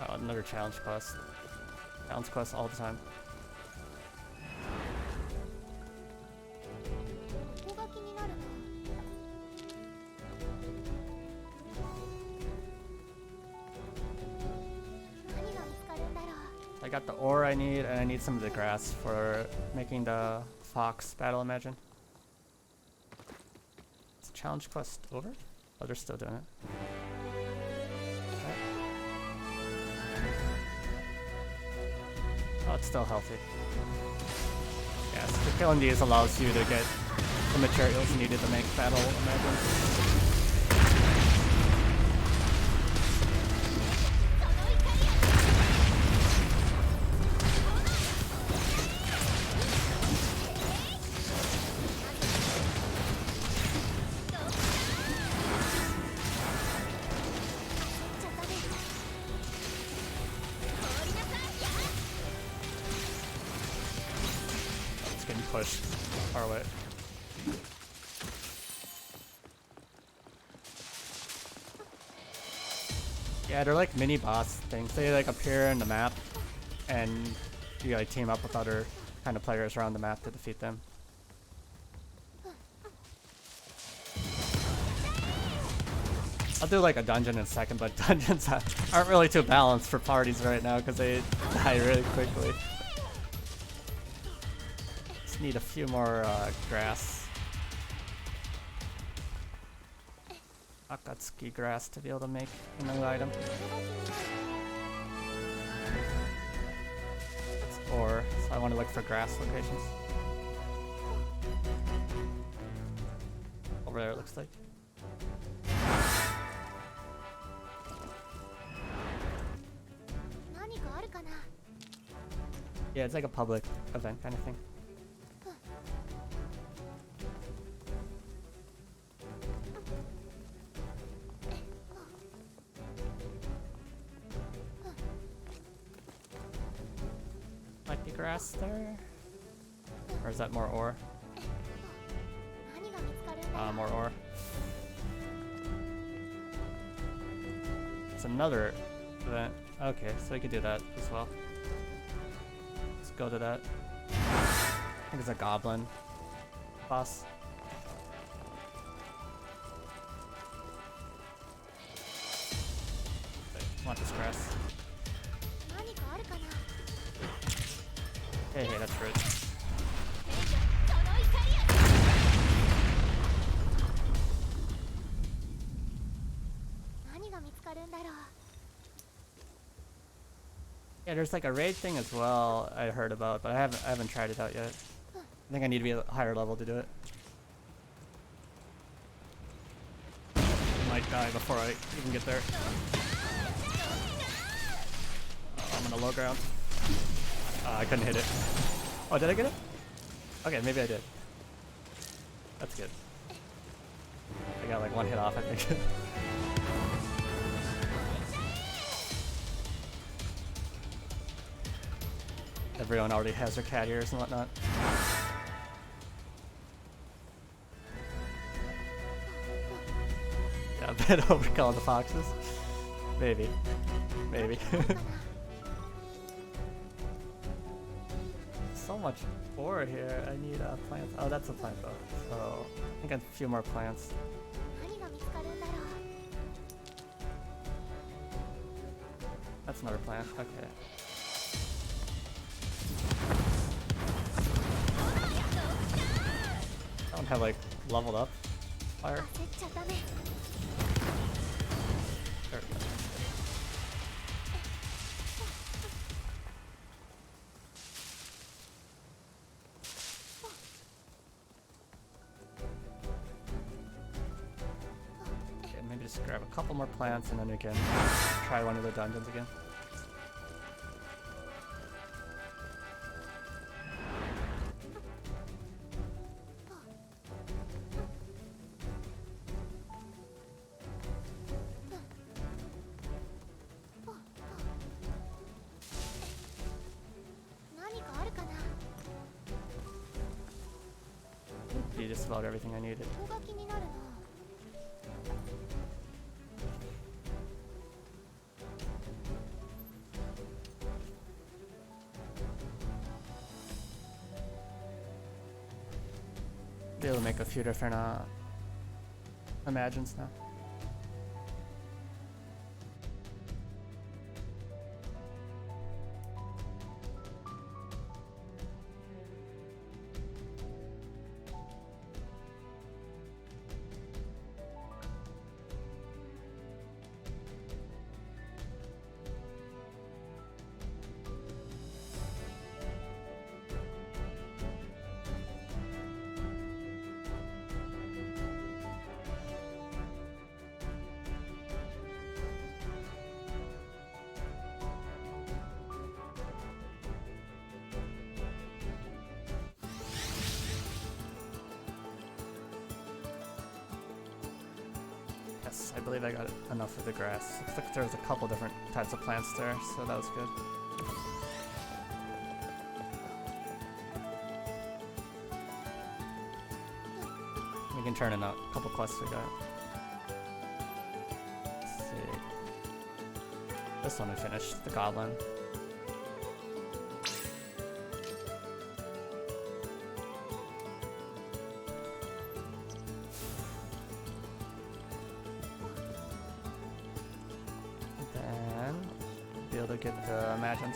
Oh, another challenge quest. Challenge quest all the time. I got the ore I need, and I need some of the grass for making the fox battle, imagine. Is the challenge quest over? Oh, they're still doing it. Okay. Oh, it's still healthy. Yes, killing these allows you to get the materials needed to make battle, imagine. Push our way. Yeah, they're like mini boss things. They like appear in the map, and you like team up with other kind of players around the map to defeat them. I'll do like a dungeon in a second, but dungeons aren't really too balanced for parties right now because they die really quickly. Need a few more grass. Akatsuki grass to be able to make a new item. It's ore, so I want to look for grass locations. Over there it looks like. Yeah, it's like a public event kind of thing. Might be grass there? Or is that more ore? More ore. It's another event. Okay, so we could do that as well. Let's go to that. I think it's a goblin boss. Wait, want this grass. Hey, that's rude. Yeah, there's like a raid thing as well I heard about, but I haven't tried it out yet. I think I need to be a higher level to do it. I might die before I even get there. Oh, I'm on a low ground. I couldn't hit it. Oh, did I get it? Okay, maybe I did. That's good. I got like one hit off, I think. Everyone already has their cat ears and whatnot. Yeah, I bet overkill the foxes. Maybe. Maybe. So much ore here. I need plants. Oh, that's a plant though. So I think a few more plants. That's another plant. Okay. I don't have like leveled up fire. There we go. just grab a couple more plants and then we can try one of the dungeons again. You just about everything I needed. Be able to make a few different imagines now. Yes, I believe I got enough of the grass. Looks like there was a couple different types of plants there, so that was good. We can turn in a couple quests we got. Let's see. This one we finished, the goblin. To get the imagines.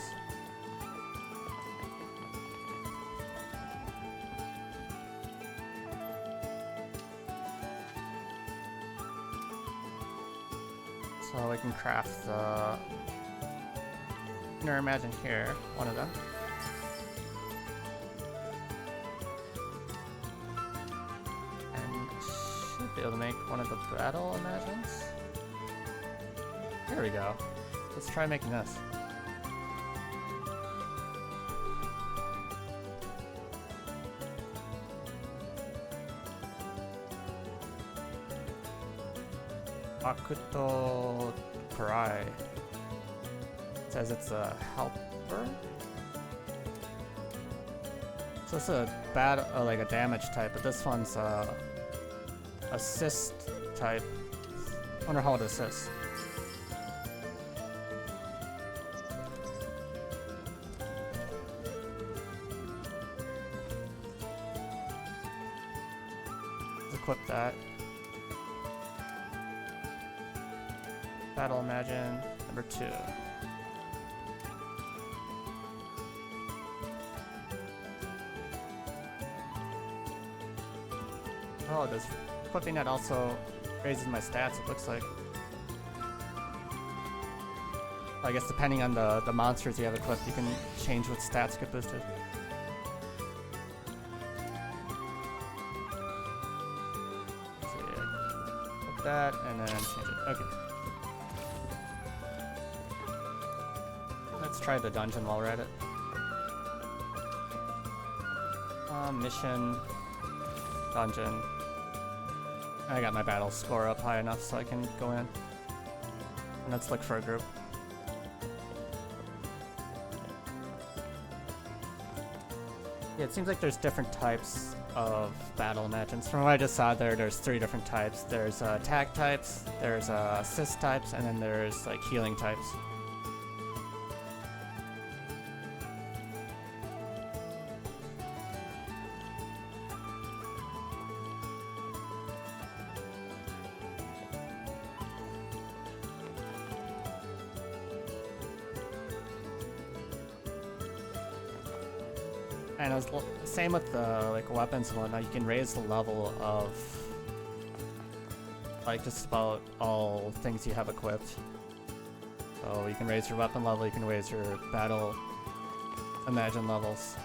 So we can craft the inner imagine here, one of them. And should be able to make one of the battle imagines. Here we go. Let's try making this. Akuto Karai. Says it's a helper. So it's a bad, like a damage type, but this one's a assist type. Wonder how it assists. Equip that. Battle Imagine number 2. Oh, does equipping that also raises my stats, it looks like. I guess depending on the monsters you have equipped, you can change what stats get boosted. That and then change it. Okay. Let's try the dungeon while we're at it. Mission, dungeon. I got my battle score up high enough so I can go in. And let's look for a group. Yeah, it seems like there's different types of battle imagines. From what I just saw there's 3 different types. There's attack types, there's assist types, and then there's like healing types. And it was same with the like weapons and whatnot. You can raise the level of like just about all things you have equipped. So you can raise your weapon level, you can raise your battle imagine levels.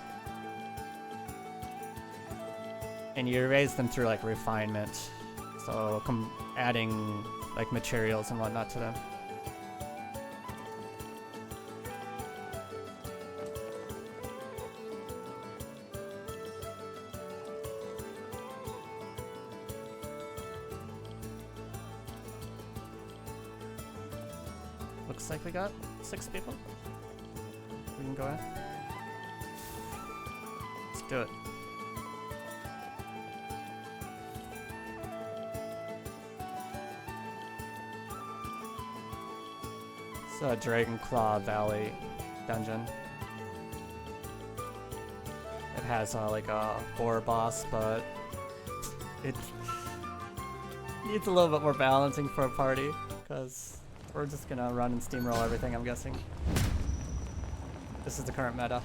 And you raise them through like refinement. So adding like materials and whatnot to them. Looks like we got 6 people. We can go in. Let's do it. It's a Dragonclaw Valley dungeon. It has like a boar boss, but it needs a little bit more balancing for a party, because we're just gonna run and steamroll everything, I'm guessing. This is the current meta.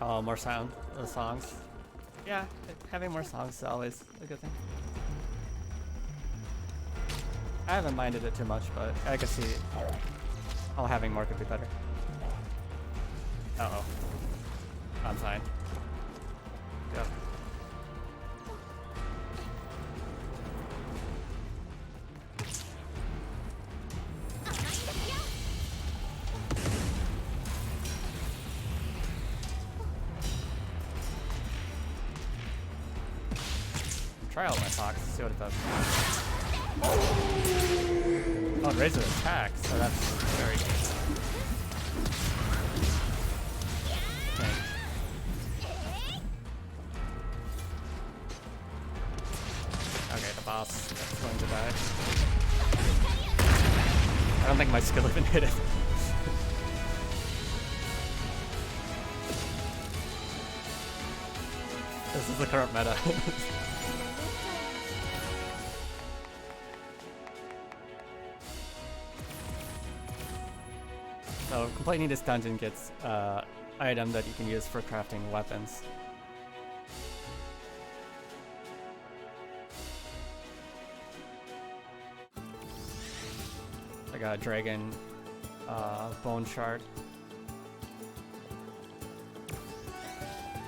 Oh, more songs. Yeah, having more songs is always a good thing. I haven't minded it too much, but I can see how having more could be better. Uh-oh. I'm fine. Yep. Try out my fox, see what it does. Oh, it raises attack, so that's very good. Okay. Okay, the boss is going to die. I don't think my skill even hit it. This is the current meta. So completing this dungeon gets item that you can use for crafting weapons. I got a dragon bone shard.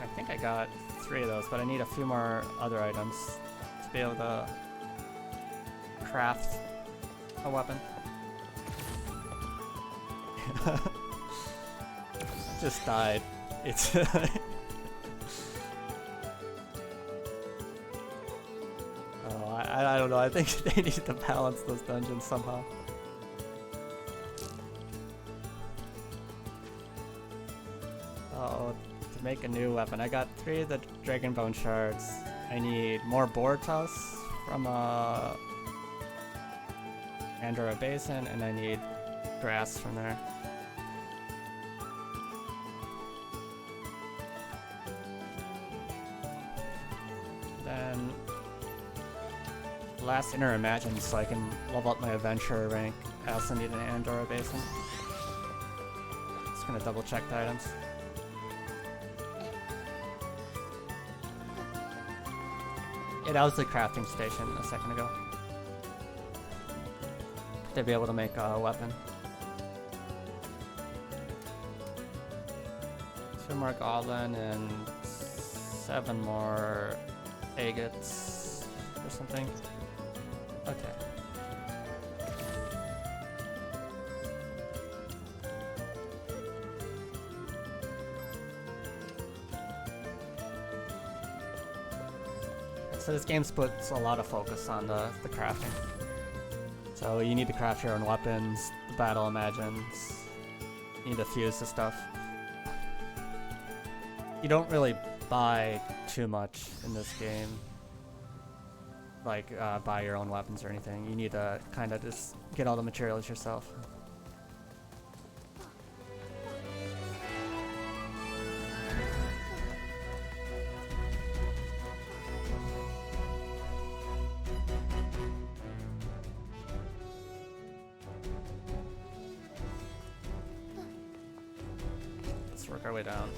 I think I got 3 of those, but I need a few more other items to be able to craft a weapon. Just died. It's I don't know. I think they need to balance those dungeons somehow. Oh, to make a new weapon, I got 3 of the dragon bone shards. I need more boar tusks from Andorra Basin, and I need grass from there. Then last Inner Imagine, so I can level up my adventurer rank. I also need an Andorra Basin. Just gonna double check the items. Yeah, that was the crafting station a second ago. To be able to make a weapon. 2 more goblin and 7 more agates or something. Okay. So this game puts a lot of focus on the crafting. So you need to craft your own weapons, the battle imagines, you need to fuse the stuff. You don't really buy too much in this game, like buy your own weapons or anything. You need to kind of just get all the materials yourself. Let's work our way down.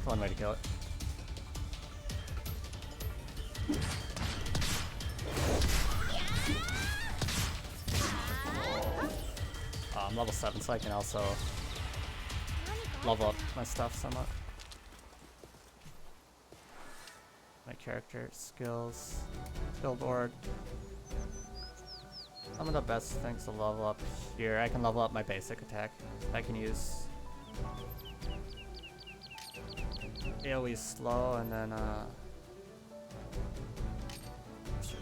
One way to kill it. I'm level 7, so I can also level up my stuff somewhat. My character, skills, skill board. Some of the best things to level up here. I can level up my basic attack. I can use AoE slow, and then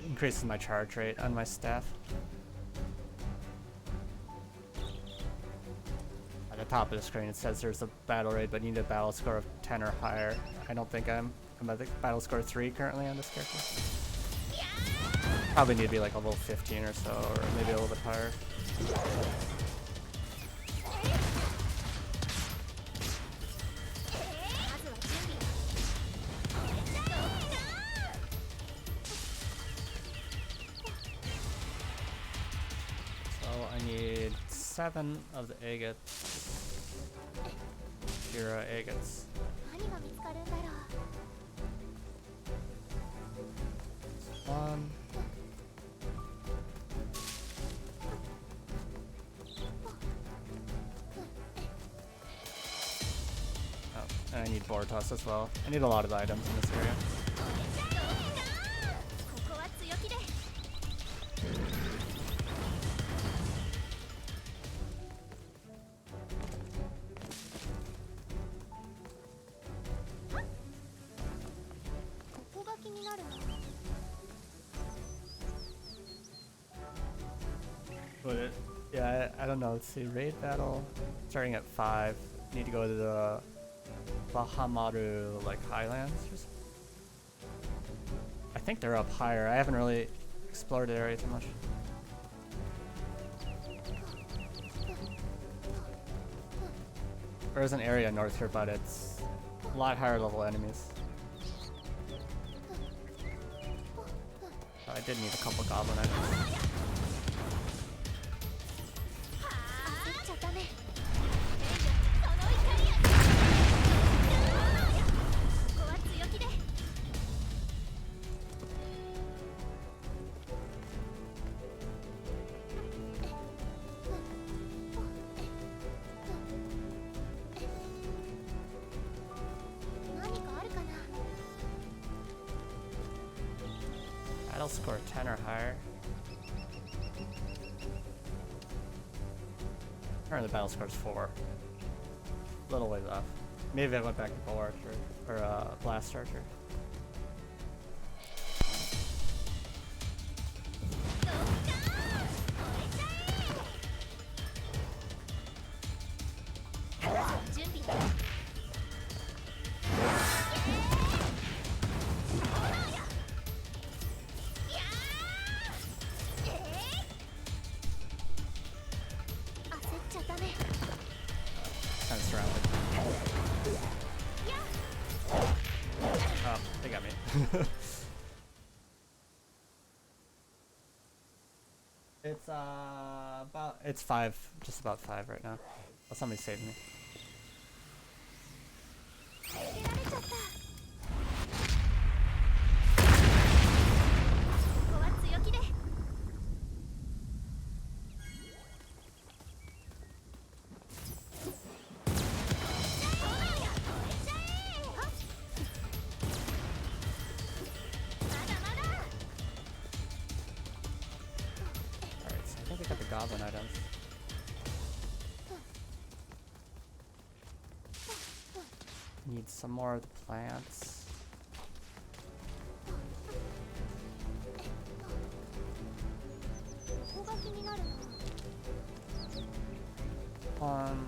increases my charge rate on my staff. At the top of the screen it says there's a battle rate, but you need a battle score of 10 or higher. I don't think I'm at the battle score 3 currently on this character. Probably need to be like a level 15 or so, or maybe a little bit higher. I need 7 of the agates. Kira agates. One. Oh, and I need Bortos as well. I need a lot of the items in this area. Yeah, I don't know. Let's see. Raid battle starting at 5. Need to go to the Bahamaru like highlands or something. I think they're up higher. I haven't really explored the area too much. There's an area north here, but it's a lot higher level enemies. I did need a couple goblin items. Battle score 10 or higher. Currently the battle score is 4. A little ways off. Maybe I went back to Bow Archer or Blast Archer. Kind of surrounded. Oh, they got me. It's it's 5, just about 5 right now. Oh, somebody saved me. goblin items. Need some more of the plants. One.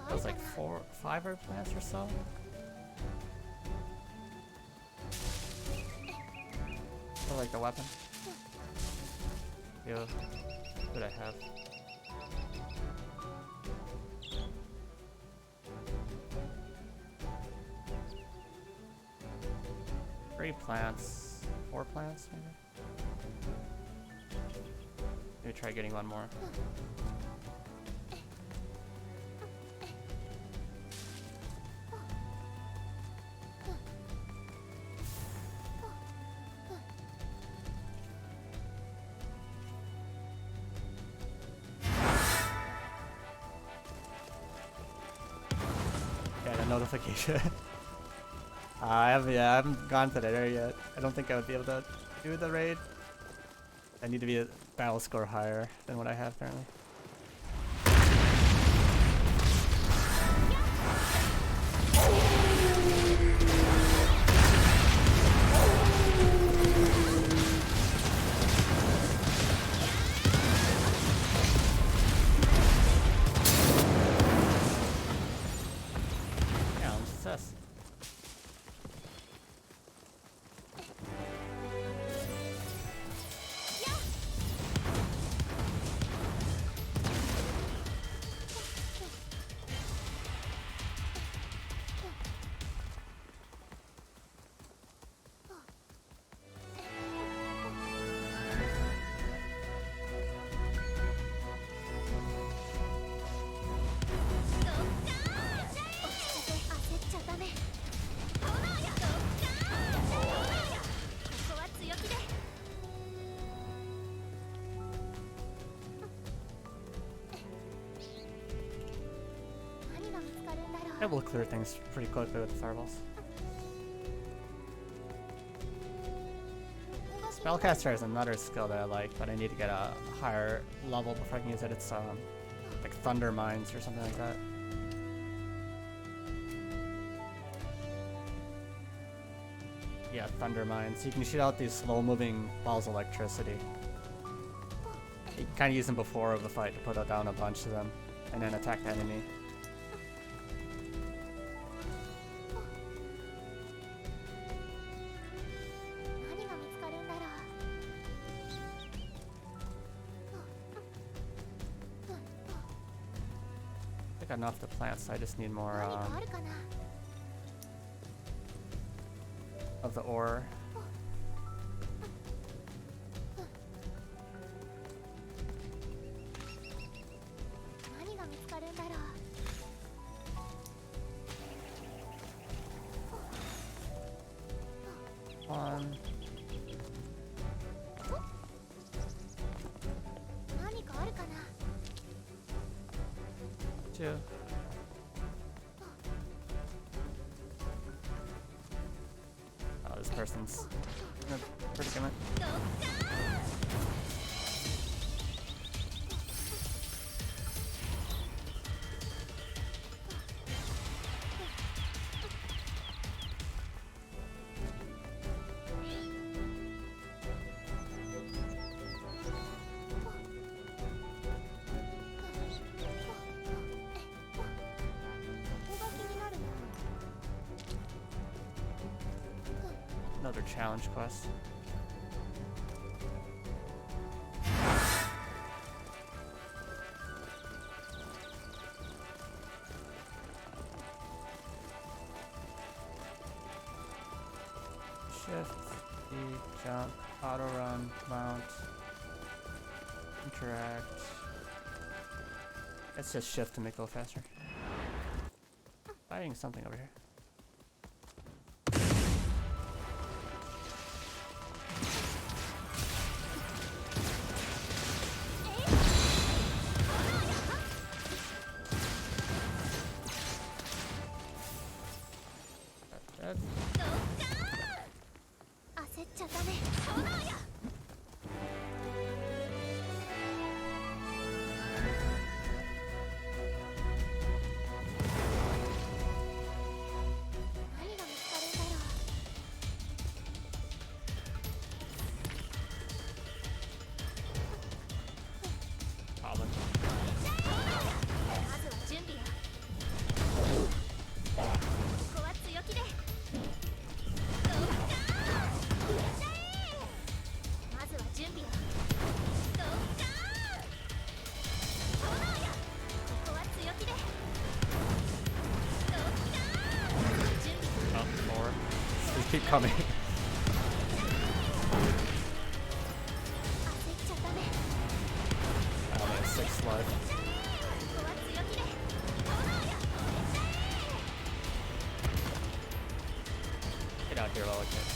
There's like 5 herb plants or so. I like the weapon. Yo, what do I have? Three plants, 4 plants maybe? Maybe try getting one more. Notification. I haven't gone to that area yet. I don't think I would be able to do the raid. I need to be a battle score higher than what I have currently. It will clear things pretty quickly with the fireballs. Spellcaster is another skill that I like, but I need to get a higher level before I can use it. It's like Thunder Mines or something like that. Yeah, Thunder Mines. You can shoot out these slow-moving balls of electricity. You can kind of use them before the fight to put down a bunch of them, and then attack the enemy. Enough to plants, so I just need more of the ore. One. Two. Oh, this person's in a predicament. Another challenge quest. Shift, E, jump, auto run, mount, interact. It's just shift to make it go faster. Fighting something over here. coming. Oh man, 6 left. Get out here, Lola kid.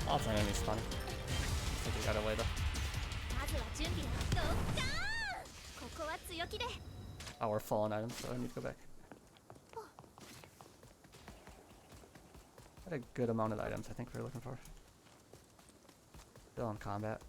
Lots of enemies spawning. I think we got away though. Oh, we're full on items, so I need to go back. Got a good amount of items I think we're looking for. Still in combat.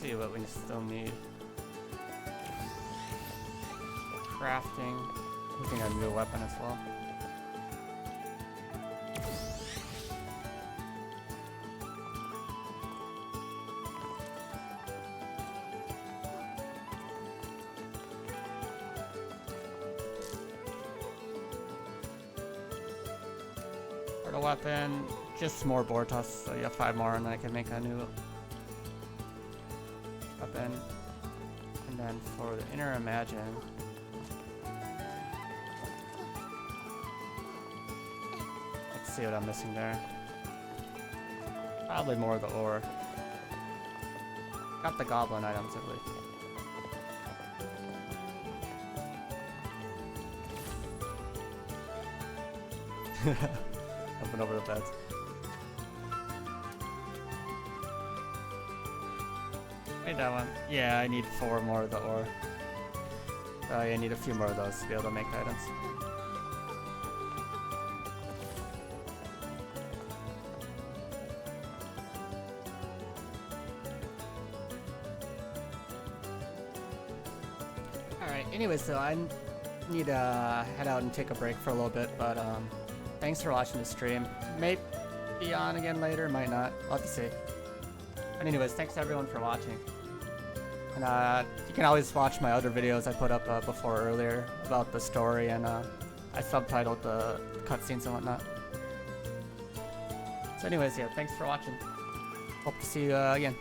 See what we still need. Crafting. Looking at a new weapon as well. For the weapon, just more Bortos, so you have 5 more and then I can make a new weapon. And then for the inner Imagine, let's see what I'm missing there. Probably more of the ore. Got the goblin items at least. Open over the beds. Made that one. Yeah, I need 4 more of the ore. I need a few more of those to be able to make items. Alright, anyway, so I need to head out and take a break for a little bit, but thanks for watching the stream. May be on again later, might not. We'll have to see. But anyways, thanks everyone for watching. And you can always watch my other videos I put up before earlier about the story, and I subtitled the cutscenes and whatnot. So anyways, yeah, thanks for watching. Hope to see you again.